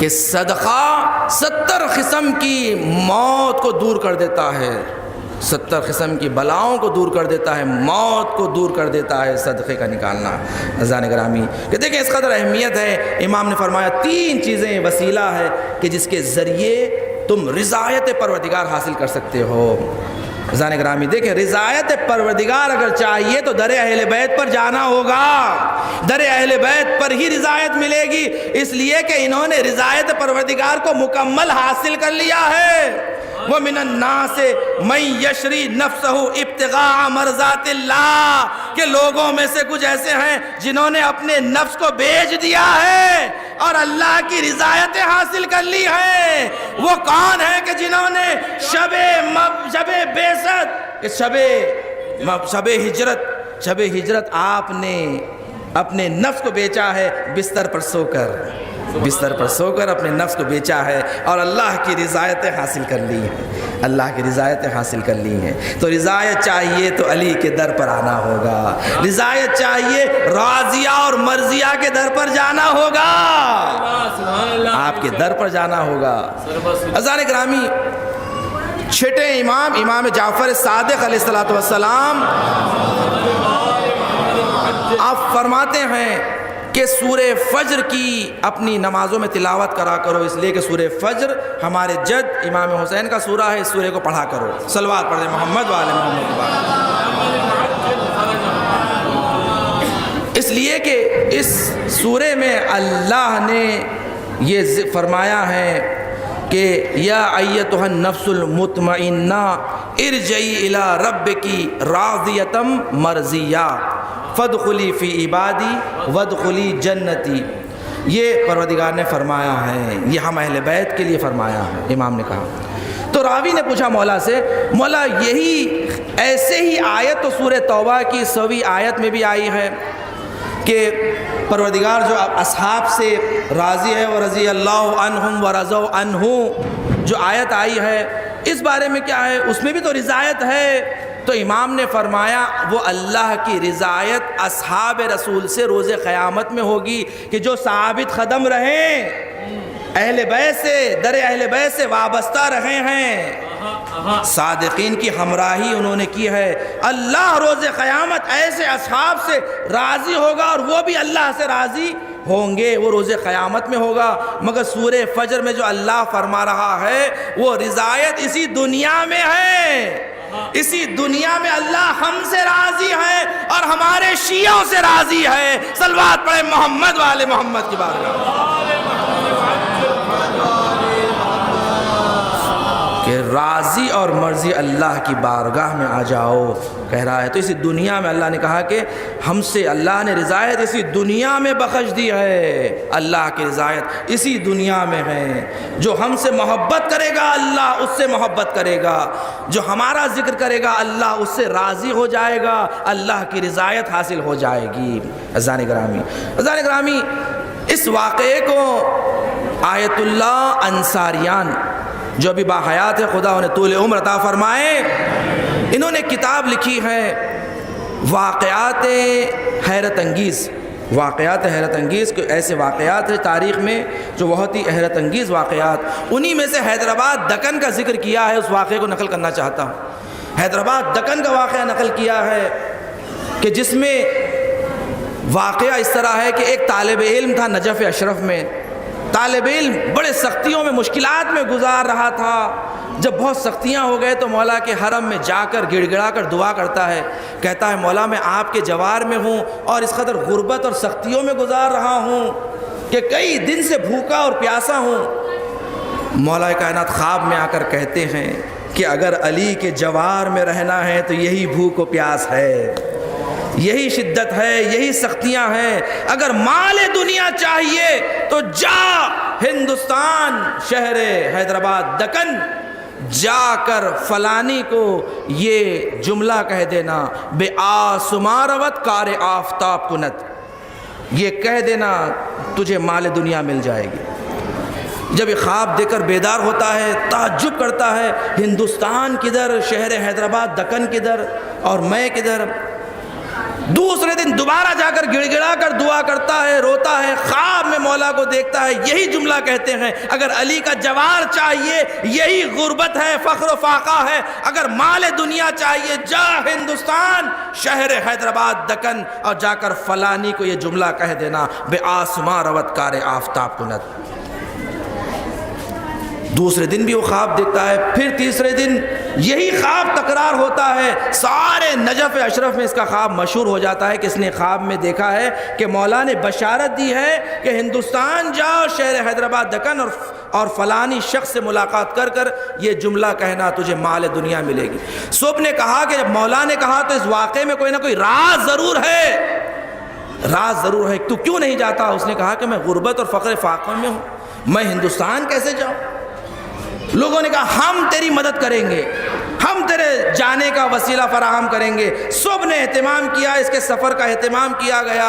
Speaker 1: کہ صدقہ 70 قسم کی موت کو دور کر دیتا ہے، 70 قسم کی بلاؤں کو دور کر دیتا ہے، موت کو دور کر دیتا ہے صدقے کا نکالنا۔ عزیزان گرامی کہ دیکھیں اس قدر اہمیت ہے، امام نے فرمایا 3 چیزیں وسیلہ ہے کہ جس کے ذریعے تم رضایت پروردگار حاصل کر سکتے ہو۔ عزیزان گرامی دیکھیں رضایت پروردگار اگر چاہیے تو در اہل بیت پر جانا ہوگا، در اہل بیت پر ہی رضایت ملے گی، اس لیے کہ انہوں نے رضایت پروردگار کو مکمل حاصل کر لیا ہے۔ وَمِنَ النَّاسِ مَن يَشْرِي نَفْسَهُ ابْتِغَاءَ مَرْضَاتِ اللَّهِ کہ لوگوں میں سے کچھ ایسے ہیں جنہوں نے اپنے نفس کو بیچ دیا ہے اور اللہ کی رضایتیں حاصل کر لی ہے۔ وہ کون ہیں کہ جنہوں نے شب بعثت، شب ہجرت آپ نے اپنے نفس کو بیچا ہے، بستر پر سو کر اپنے نفس کو بیچا ہے اور اللہ کی رضایتیں حاصل کر لی ہیں، اللہ کی رضایتیں حاصل کر لی ہیں۔ تو رضایت چاہیے تو علی کے در پر آنا ہوگا، رضایت چاہیے راضیہ اور مرضیہ کے در پر جانا ہوگا، آپ کے در پر جانا ہوگا۔ عزیزان گرامی چھٹے امام جعفر صادق علیہ السلام آپ فرماتے ہیں کہ سورہ فجر کی اپنی نمازوں میں تلاوت کرا کرو، اس لیے کہ سورہ فجر ہمارے جد امام حسین کا سورہ ہے، اس سورہ کو پڑھا کرو، صلوات پڑھیں محمد وآل محمد کے بعد۔ اس لیے کہ اس سورہ میں اللہ نے یہ فرمایا ہے کہ یا ایتھا النفس المطمئنہ ارجعی الی ربکی راضیۃ مرضیہ فادخلی فی عبادی وادخلی جنتی۔ یہ پروردگار نے فرمایا ہے، یہ ہم اہل بیت کے لیے فرمایا ہے، امام نے کہا۔ تو راوی نے پوچھا مولا سے، مولا یہی ایسے ہی آیت تو سورہ توبہ کی 100ویں آیت میں بھی آئی ہے کہ پروردگار جو اصحاب سے راضی ہے ورضی اللہ عنہم ورضوا عنہ، جو آیت آئی ہے اس بارے میں کیا ہے؟ اس میں بھی تو رضایت ہے۔ تو امام نے فرمایا وہ اللہ کی رضایت اصحاب رسول سے روز قیامت میں ہوگی کہ جو ثابت قدم رہیں، اہل بیت سے، در اہل بیت سے وابستہ رہے ہیں، صادقین کی ہمراہی انہوں نے کی ہے۔ اللہ روز قیامت ایسے اصحاب سے راضی ہوگا اور وہ بھی اللہ سے راضی ہوں گے، وہ روز قیامت میں ہوگا۔ مگر سورہ فجر میں جو اللہ فرما رہا ہے وہ رضایت اسی دنیا میں ہے، اسی دنیا میں اللہ ہم سے راضی ہے اور ہمارے شیعوں سے راضی ہے۔ صلوات پڑھیں محمد والے محمد کی بارگاہ کہ راضی اور مرضی اللہ کی بارگاہ میں آ جاؤ کہہ رہا ہے۔ تو اسی دنیا میں اللہ نے کہا کہ ہم سے اللہ نے رضایت اسی دنیا میں بخش دی ہے، اللہ کی رضایت اسی دنیا میں ہے۔ جو ہم سے محبت کرے گا اللہ اس سے محبت کرے گا، جو ہمارا ذکر کرے گا اللہ اس سے راضی ہو جائے گا، اللہ کی رضایت حاصل ہو جائے گی۔ عزیزان گرامی اس واقعے کو آیت اللہ انصاریان جو ابھی باحیات ہے، خدا انہیں طول عمر عطا فرمائے، انہوں نے کتاب لکھی ہے واقعات حیرت انگیز کہ ایسے واقعات ہیں تاریخ میں جو بہت ہی حیرت انگیز واقعات، انہی میں سے حیدرآباد دکن کا ذکر کیا ہے۔ اس واقعے کو نقل کرنا چاہتا ہوں۔ حیدرآباد دکن کا واقعہ نقل کیا ہے کہ جس میں واقعہ اس طرح ہے کہ ایک طالب علم تھا نجف اشرف میں، طالب علم بڑے سختیوں میں مشکلات میں گزار رہا تھا۔ جب بہت سختیاں ہو گئے تو مولا کے حرم میں جا کر گڑ گڑا کر دعا کرتا ہے، کہتا ہے مولا میں آپ کے جوار میں ہوں اور اس قدر غربت اور سختیوں میں گزار رہا ہوں کہ کئی دن سے بھوکا اور پیاسا ہوں۔ مولا کائنات خواب میں آ کر کہتے ہیں کہ اگر علی کے جوار میں رہنا ہے تو یہی بھوک و پیاس ہے، یہی شدت ہے، یہی سختیاں ہیں۔ اگر مال دنیا چاہیے تو جا ہندوستان شہر حیدرآباد دکن جا کر فلانی کو یہ جملہ کہہ دینا، بے آسماروت کار آفتاب کنت، یہ کہہ دینا تجھے مال دنیا مل جائے گی۔ جب یہ خواب دے کر بیدار ہوتا ہے تعجب کرتا ہے، ہندوستان کدھر، شہر حیدرآباد دکن کدھر اور میں کدھر۔ دوسرے دن دوبارہ جا کر گڑ گڑا کر دعا کرتا ہے، روتا ہے، خواب میں مولا کو دیکھتا ہے، یہی جملہ کہتے ہیں اگر علی کا جوار چاہیے یہی غربت ہے، فخر و فاقہ ہے، اگر مال دنیا چاہیے جا ہندوستان شہر حیدرآباد دکن اور جا کر فلانی کو یہ جملہ کہہ دینا، بے آسماں روت کار آفتاب کند۔ دوسرے دن بھی وہ خواب دیکھتا ہے، پھر تیسرے دن یہی خواب تکرار ہوتا ہے، سارے نجف اشرف میں اس کا خواب مشہور ہو جاتا ہے کہ اس نے خواب میں دیکھا ہے کہ مولا نے بشارت دی ہے کہ ہندوستان جاؤ شہر حیدرآباد دکن اور فلانی شخص سے ملاقات کر کر یہ جملہ کہنا، تجھے مال دنیا ملے گی۔ صبح نے کہا کہ جب مولا نے کہا تو اس واقعے میں کوئی نہ کوئی راز ضرور ہے، راز ضرور ہے، تو کیوں نہیں جاتا؟ اس نے کہا کہ میں غربت اور فقر فاقہ میں ہوں، میں ہندوستان کیسے جاؤں؟ لوگوں نے کہا ہم تیری مدد کریں گے، ہم تیرے جانے کا وسیلہ فراہم کریں گے۔ صبح نے اہتمام کیا، اس کے سفر کا اہتمام کیا گیا،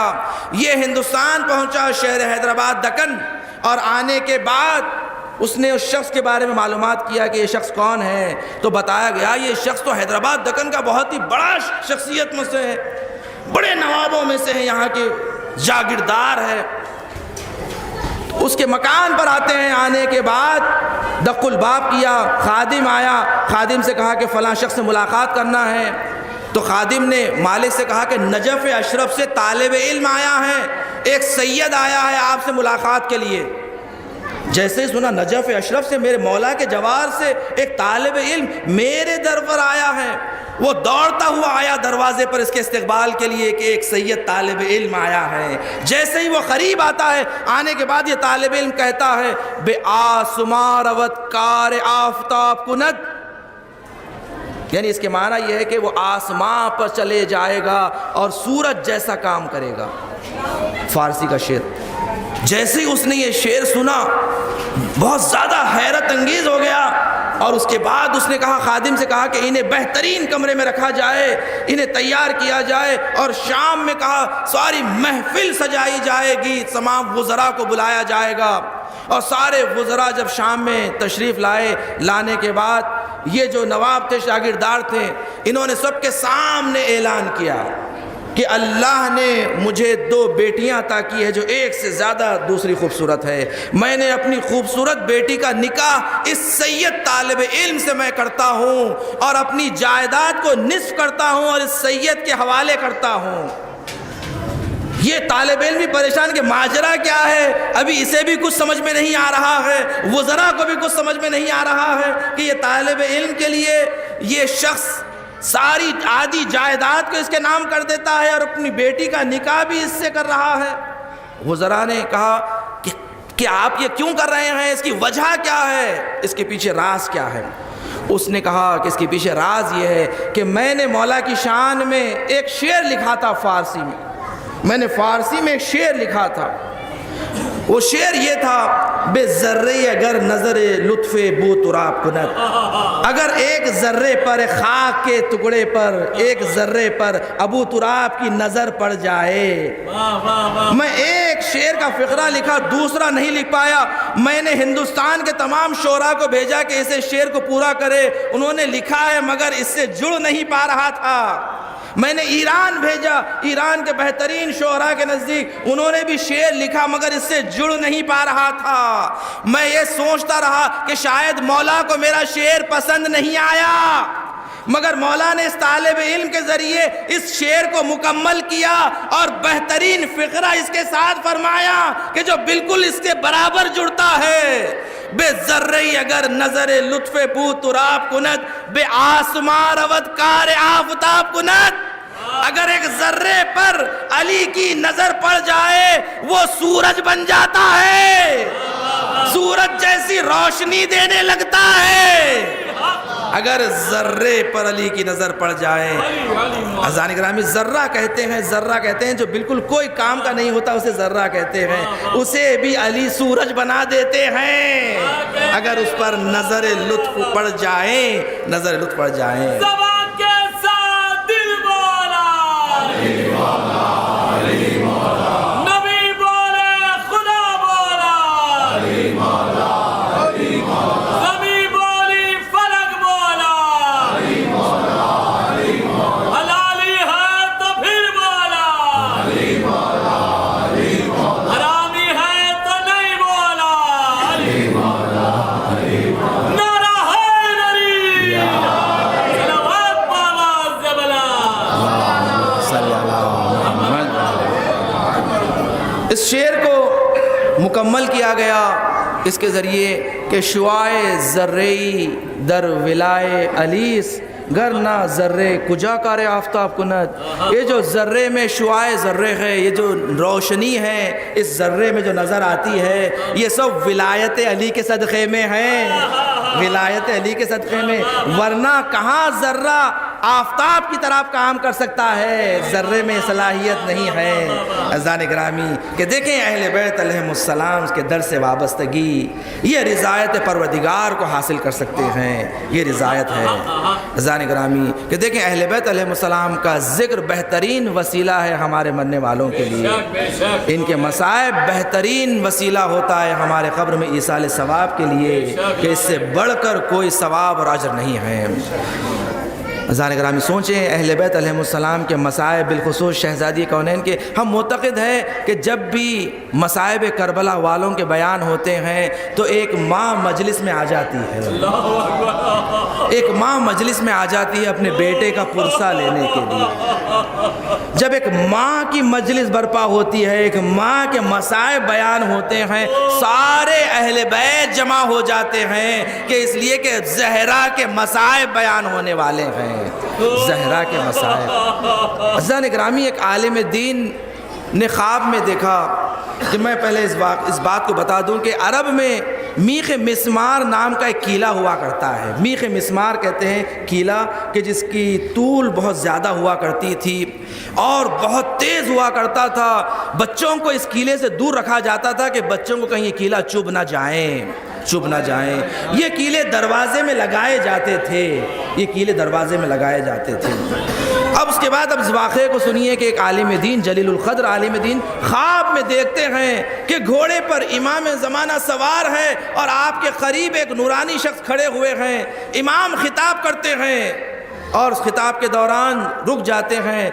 Speaker 1: یہ ہندوستان پہنچا شہر حیدرآباد دکن، اور آنے کے بعد اس نے اس شخص کے بارے میں معلومات کیا کہ یہ شخص کون ہے، تو بتایا گیا یہ شخص تو حیدرآباد دکن کا بہت ہی بڑا شخصیت میں سے ہے، بڑے نوابوں میں سے ہے، یہاں کے جاگیردار ہے۔ اس کے مکان پر آتے ہیں، آنے کے بعد دق الباب کیا، خادم آیا، خادم سے کہا کہ فلاں شخص سے ملاقات کرنا ہے، تو خادم نے مالک سے کہا کہ نجف اشرف سے طالب علم آیا ہے، ایک سید آیا ہے آپ سے ملاقات کے لیے۔ جیسے ہی سنا نجف اشرف سے، میرے مولا کے جوار سے ایک طالب علم میرے در پر آیا ہے، وہ دوڑتا ہوا آیا دروازے پر اس کے استقبال کے لیے کہ ایک سید طالب علم آیا ہے۔ جیسے ہی وہ قریب آتا ہے، آنے کے بعد یہ طالب علم کہتا ہے بے آسماں روت کار آفتاب کند، یعنی اس کے معنی یہ ہے کہ وہ آسماں پر چلے جائے گا اور سورج جیسا کام کرے گا۔ فارسی کا شعر۔ جیسے ہی اس نے یہ شعر سنا بہت زیادہ حیرت انگیز ہو گیا، اور اس کے بعد اس نے کہا، خادم سے کہا کہ انہیں بہترین کمرے میں رکھا جائے، انہیں تیار کیا جائے، اور شام میں کہا ساری محفل سجائی جائے گی، تمام وزراء کو بلایا جائے گا، اور سارے وزراء جب شام میں تشریف لانے کے بعد یہ جو نواب تھے، شاگردار تھے، انہوں نے سب کے سامنے اعلان کیا کہ اللہ نے مجھے 2 بیٹیاں عطا کی ہے جو ایک سے زیادہ دوسری خوبصورت ہے، میں نے اپنی خوبصورت بیٹی کا نکاح اس سید طالب علم سے میں کرتا ہوں، اور اپنی جائیداد کو نصف کرتا ہوں اور اس سید کے حوالے کرتا ہوں۔ یہ طالب علم بھی پریشان کہ ماجرا کیا ہے، ابھی اسے بھی کچھ سمجھ میں نہیں آ رہا ہے، وزراء کو بھی کچھ سمجھ میں نہیں آ رہا ہے کہ یہ طالب علم کے لیے یہ شخص ساری آدھی جائیداد کو اس کے نام کر دیتا ہے اور اپنی بیٹی کا نکاح بھی اس سے کر رہا ہے۔ وزراء نے کہا کہ آپ یہ کیوں کر رہے ہیں، اس کی وجہ کیا ہے، اس کے پیچھے راز کیا ہے؟ اس نے کہا کہ اس کے پیچھے راز یہ ہے کہ میں نے مولا کی شان میں ایک شعر لکھا تھا، فارسی میں نے فارسی میں ایک شعر لکھا تھا، وہ شعر یہ تھا بے ذرے اگر نظر لطف بو تراب کند، اگر ایک ذرے پر خاک کے ٹکڑے پر، ایک ذرے پر ابو تراب کی نظر پڑ جائے۔ میں ایک شعر کا فقرہ لکھا، دوسرا نہیں لکھ پایا، میں نے ہندوستان کے تمام شعراء کو بھیجا کہ اسے شعر کو پورا کرے، انہوں نے لکھا ہے مگر اس سے جڑ نہیں پا رہا تھا۔ میں نے ایران بھیجا، ایران کے بہترین شعراء کے نزدیک، انہوں نے بھی شعر لکھا مگر اس سے جڑ نہیں پا رہا تھا۔ میں یہ سوچتا رہا کہ شاید مولا کو میرا شعر پسند نہیں آیا، مگر مولا نے اس طالب علم کے ذریعے اس شعر کو مکمل کیا اور بہترین فقرہ اس کے ساتھ فرمایا کہ جو بالکل اس کے برابر جڑتا ہے۔ بے ذرے اگر نظر لطف بو تراب کند، بے آسماں روت کار آفتاب کند، اگر ایک ذرے پر علی کی نظر پڑ جائے وہ سورج بن جاتا ہے، سورج جیسی روشنی دینے لگتا ہے۔ اگر ذرے پر علی کی نظر پڑ جائے، عزیزان گرامی ذرہ کہتے ہیں جو بالکل کوئی کام کا نہیں ہوتا اسے ذرہ کہتے ہیں، اسے بھی علی سورج بنا دیتے ہیں اگر اس پر نظر لطف پڑ جائیں، نظر لطف پڑ جائیں۔
Speaker 2: زبان کے ساتھ دل بولا نبی بولے خدا بولا، زمین بولی فلک بولا، حلالی ہے تو پھر بولا۔
Speaker 1: اس شعر کو مکمل کیا گیا اس کے ذریعے کہ شعائے ذرعی در ولائے علیس گر نہ ذرے کجا کار آفتاب کنت. یہ جو ذرے میں شعائے ذرے ہے، یہ جو روشنی ہے اس ذرے میں جو نظر آتی ہے، یہ سب ولایت علی کے صدقے میں ہے، ولایت علی کے صدقے میں. ورنہ کہاں ذرہ آفتاب کی طرف کام کر سکتا ہے، ذرے میں صلاحیت نہیں ہے. عزیزان گرامی کہ دیکھیں اہل بیت علیہم السلام کے در سے وابستگی، یہ رضایت پروردگار کو حاصل کر سکتے ہیں، یہ رضایت ہے. عزیزان گرامی کہ دیکھیں اہل بیت علیہم السلام کا ذکر بہترین وسیلہ ہے ہمارے مرنے والوں کے لیے. ان کے مصائب بہترین وسیلہ ہوتا ہے ہمارے قبر میں ایصال ثواب کے لیے، کہ اس سے بڑھ کر کوئی ثواب اور اجر نہیں ہے. عزیزان گرامی سوچیں اہل بیت علیہم السلام کے مصائب، بالخصوص شہزادی کونین کے. ہم معتقد ہیں کہ جب بھی مصائب کربلا والوں کے بیان ہوتے ہیں تو ایک ماں مجلس میں آ جاتی ہے، ایک ماں مجلس میں آ جاتی ہے اپنے بیٹے کا پرسہ لینے کے لیے. جب ایک ماں کی مجلس برپا ہوتی ہے، ایک ماں کے مصائب بیان ہوتے ہیں، سارے اہل بیت جمع ہو جاتے ہیں کہ اس لیے کہ زہرا کے مصائب بیان ہونے والے ہیں، زہرا کے مصائب. عزیزان گرامی ایک عالم دین نے خواب میں دیکھا کہ میں پہلے اس بات کو بتا دوں کہ عرب میں میخ مسمار نام کا ایک کیلا ہوا کرتا ہے. میخ مسمار کہتے ہیں کیلا کہ جس کی طول بہت زیادہ ہوا کرتی تھی اور بہت تیز ہوا کرتا تھا. بچوں کو اس کیلے سے دور رکھا جاتا تھا کہ بچوں کو کہیں یہ کیلا چبھ نہ جائیں. یہ کیلے دروازے میں لگائے جاتے تھے، یہ کیلے دروازے میں لگائے جاتے تھے. اب اس کے بعد اب اس واقعے کو سنیے کہ ایک عالم دین جلیل القدر عالم دین خواب میں دیکھتے ہیں کہ گھوڑے پر امام زمانہ سوار ہے اور آپ کے قریب ایک نورانی شخص کھڑے ہوئے ہیں. امام خطاب کرتے ہیں اور اس خطاب کے دوران رک جاتے ہیں.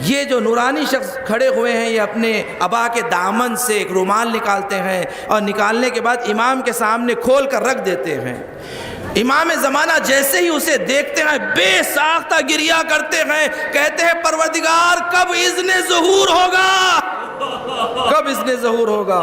Speaker 1: یہ جو نورانی شخص کھڑے ہوئے ہیں یہ اپنے عبا کے دامن سے ایک رومال نکالتے ہیں اور نکالنے کے بعد امام کے سامنے کھول کر رکھ دیتے ہیں. امام زمانہ جیسے ہی اسے دیکھتے ہیں بے ساختہ گریہ کرتے ہیں، کہتے ہیں پروردگار کب اذن ظہور ہوگا، کب اذن ظہور ہوگا.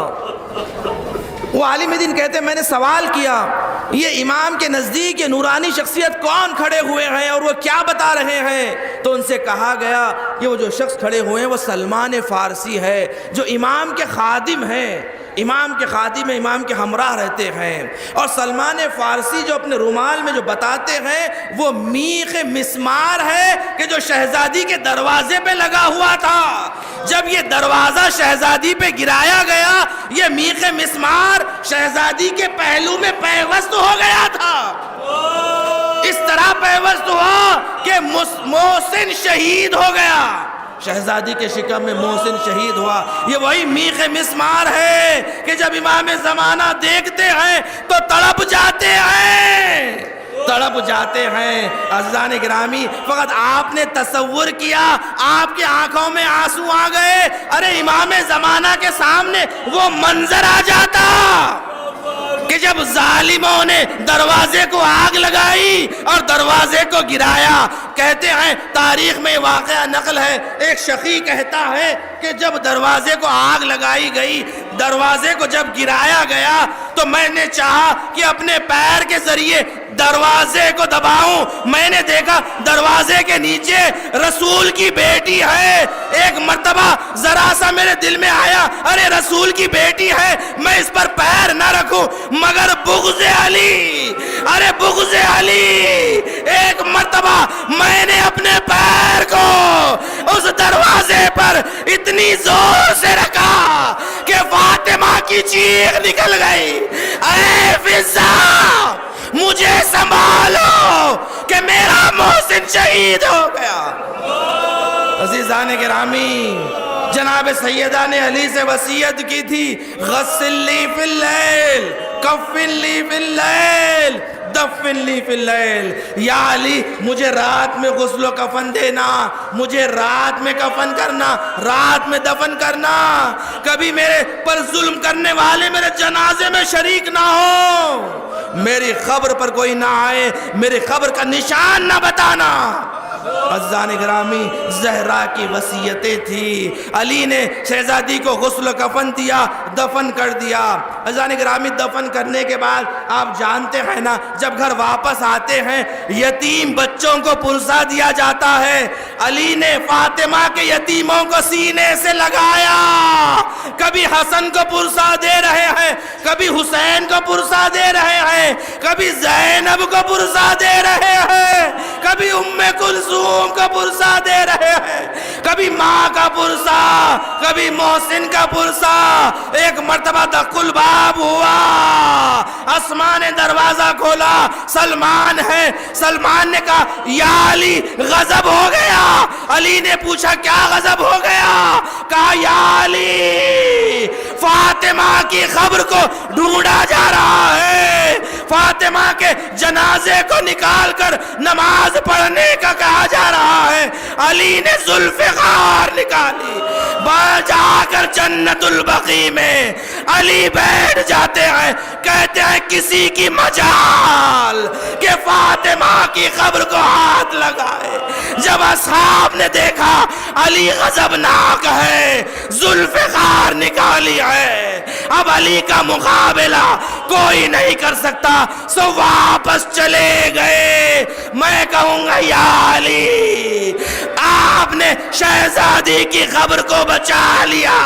Speaker 1: وہ عالم دین کہتے ہیں میں نے سوال کیا یہ امام کے نزدیک یہ نورانی شخصیت کون کھڑے ہوئے ہیں اور وہ کیا بتا رہے ہیں؟ تو ان سے کہا گیا کہ وہ جو شخص کھڑے ہوئے ہیں وہ سلمان فارسی ہے جو امام کے خادم ہیں، امام کے خادم امام کے ہمراہ رہتے ہیں. اور سلمان فارسی جو اپنے رومال میں جو بتاتے ہیں وہ میخ مسمار ہے کہ جو شہزادی کے دروازے پہ لگا ہوا تھا. جب یہ دروازہ شہزادی پہ گرایا گیا یہ میخ مسمار شہزادی کے پہلو میں پیوست ہو گیا تھا. اس طرح پیوست ہوا کہ محسن شہید ہو گیا، شہزادی کے شکم میں محسن شہید ہوا. یہ وہی میخ مسمار ہے کہ جب امام زمانہ دیکھتے ہیں تو تڑپ جاتے ہیں، تڑپ جاتے ہیں. عزیزان گرامی فقط آپ نے تصور کیا آپ کی آنکھوں میں آنسو آ گئے. ارے امام زمانہ کے سامنے وہ منظر آ جاتا کہ جب ظالموں نے دروازے کو آگ لگائی اور دروازے کو گرایا. کہتے ہیں تاریخ میں واقعہ نقل ہے، ایک شقی کہتا ہے کہ جب دروازے کو آگ لگائی گئی، دروازے کو جب گرایا گیا تو میں نے چاہا کہ اپنے پیر کے ذریعے دروازے کو دباؤں. میں نے دیکھا دروازے کے نیچے رسول کی بیٹی ہے. ایک مرتبہ ذرا سا میرے دل میں آیا ارے رسول کی بیٹی ہے میں اس پر پیر نہ رکھوں، مگر بغض علی، ارے بغض علی، ایک مرتبہ میں نے اپنے پیر کو اس دروازے پر اتنی زور سے رکھا کہ فاطمہ کی چیخ نکل گئی، اے فضا مجھے سنبھالو کہ میرا محسن شہید ہو گیا. عزیزان گرامی جناب سیدہ نے علی سے وصیت کی تھی غسل لی فی اللیل کفن لی فی اللیل دفن لی فی اللیل. یا علی مجھے رات میں غسل و کفن دینا، مجھے رات میں کفن کرنا، رات میں دفن کرنا. کبھی میرے پر ظلم کرنے والے میرے جنازے میں شریک نہ ہو، میری قبر پر کوئی نہ آئے، میری قبر کا نشان نہ بتانا. عزیزان گرامی زہرا کی وصیتیں تھی، علی نے شہزادی کو غسل و کفن دیا، دفن کر دیا۔ عزیزان گرامی دفن کرنے کے بعد آپ جانتے ہیں نا، جب گھر واپس آتے ہیں یتیم بچوں کو پرسا دیا جاتا ہے۔ علی نے فاطمہ کے یتیموں کو سینے سے لگایا، کبھی حسن کو پرسا دے رہے ہیں، کبھی حسین کو پرسا دے رہے ہیں، کبھی زینب کو پرسا دے رہے ہیں، کبھی ام کلثوم کو پرسا دے رہے ہیں، کبھی ماں کا پرسا، کبھی محسن کا پرسا۔ ایک مرتبہ دق الباب ہوا، اسماء نے دروازہ کھولا، سلمان ہے۔ سلمان نے کہا یا علی غضب ہو گیا۔ علی نے پوچھا کیا غضب ہو گیا؟ کہا یا علی فاطمہ کی قبر کو ڈھونڈا جا رہا ہے، فاطمہ کے جنازے کو نکال کر نماز پڑھنے کا کہا جا رہا ہے۔ علی نے ذوالفقار نکالی، جا کر جنت البقیع میں علی بیٹھ جاتے ہیں، کہتے ہیں کسی کی مجال کہ فاطمہ کی قبر کو ہاتھ لگائے۔ جب اصحاب نے دیکھا علی غضبناک ہے، ذوالفقار نکالی ہے، اب علی کا مقابلہ کوئی نہیں کر سکتا، سو واپس چلے گئے۔ میں کہوں گا یا علی آپ نے شہزادی کی قبر کو بچا لیا،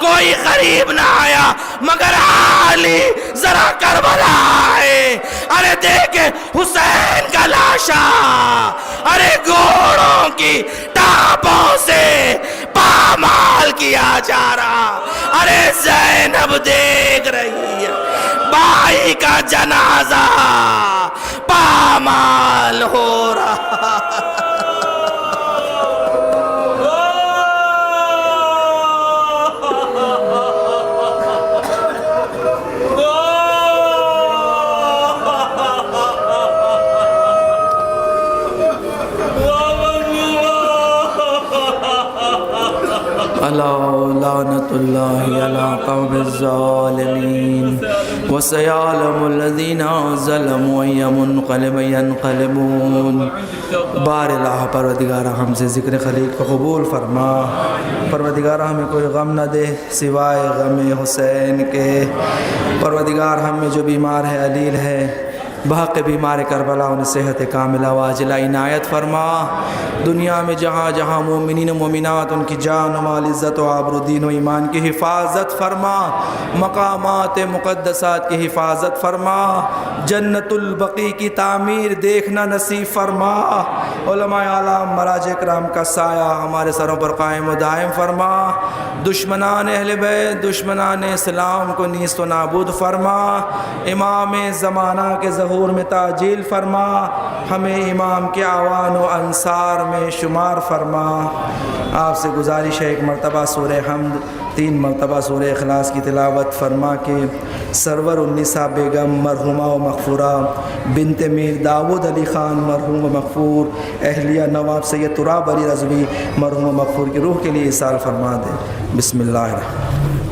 Speaker 1: کوئی قریب نہ آیا، مگر علی ذرا کربلا آئے، ارے دیکھیں حسین کا لاشا، ارے گھوڑوں کی ٹانپوں سے پامال کیا جا رہا، ارے زینب دیکھ رہی ہے بھائی کا جنازہ پامال ہو رہا۔ لعنت اللہ علی قوم الظالمین وسیعلم الذین ظلموا ای منقلب ینقلبون۔ بار الہ پروردگارہ ہم سے ذکر خلیل کو قبول فرما، پروردگارہ ہمیں کوئی غم نہ دے سوائے غم حسین کے، پروردگار ہم میں جو بیمار ہے علیل ہے، بحق بیمار کربلا انہیں صحت کاملہ واجلہ عنایت فرما، دنیا میں جہاں جہاں مومنین و مومنات ان کی جان و مال عزت و آبرو دین و ایمان کی حفاظت فرما، مقامات مقدسات کی حفاظت فرما، جنت البقیع کی تعمیر دیکھنا نصیب فرما، علماء اعلام مراجع کرام کا سایہ ہمارے سروں پر قائم و دائم فرما، دشمنان اہل بیت دشمنان اسلام کو نیست و نابود فرما، امام زمانہ کے ظہور میں تعجیل فرما، ہمیں امام کے اعوان و انصار میں شمار فرما۔ آپ سے گزارش ہے ایک مرتبہ سورہ حمد 3 مرتبہ سورہ اخلاص کی تلاوت فرما کے سرور النساء بیگم مرحومہ و مغفورہ بنت میر داود علی خان مرحوم و مغفور، اہلیہ نواب سید تراب علی رضوی مرحوم و مغفور کی روح کے لیے اصال فرما دے۔ بسم اللہ الرحمن الرحیم۔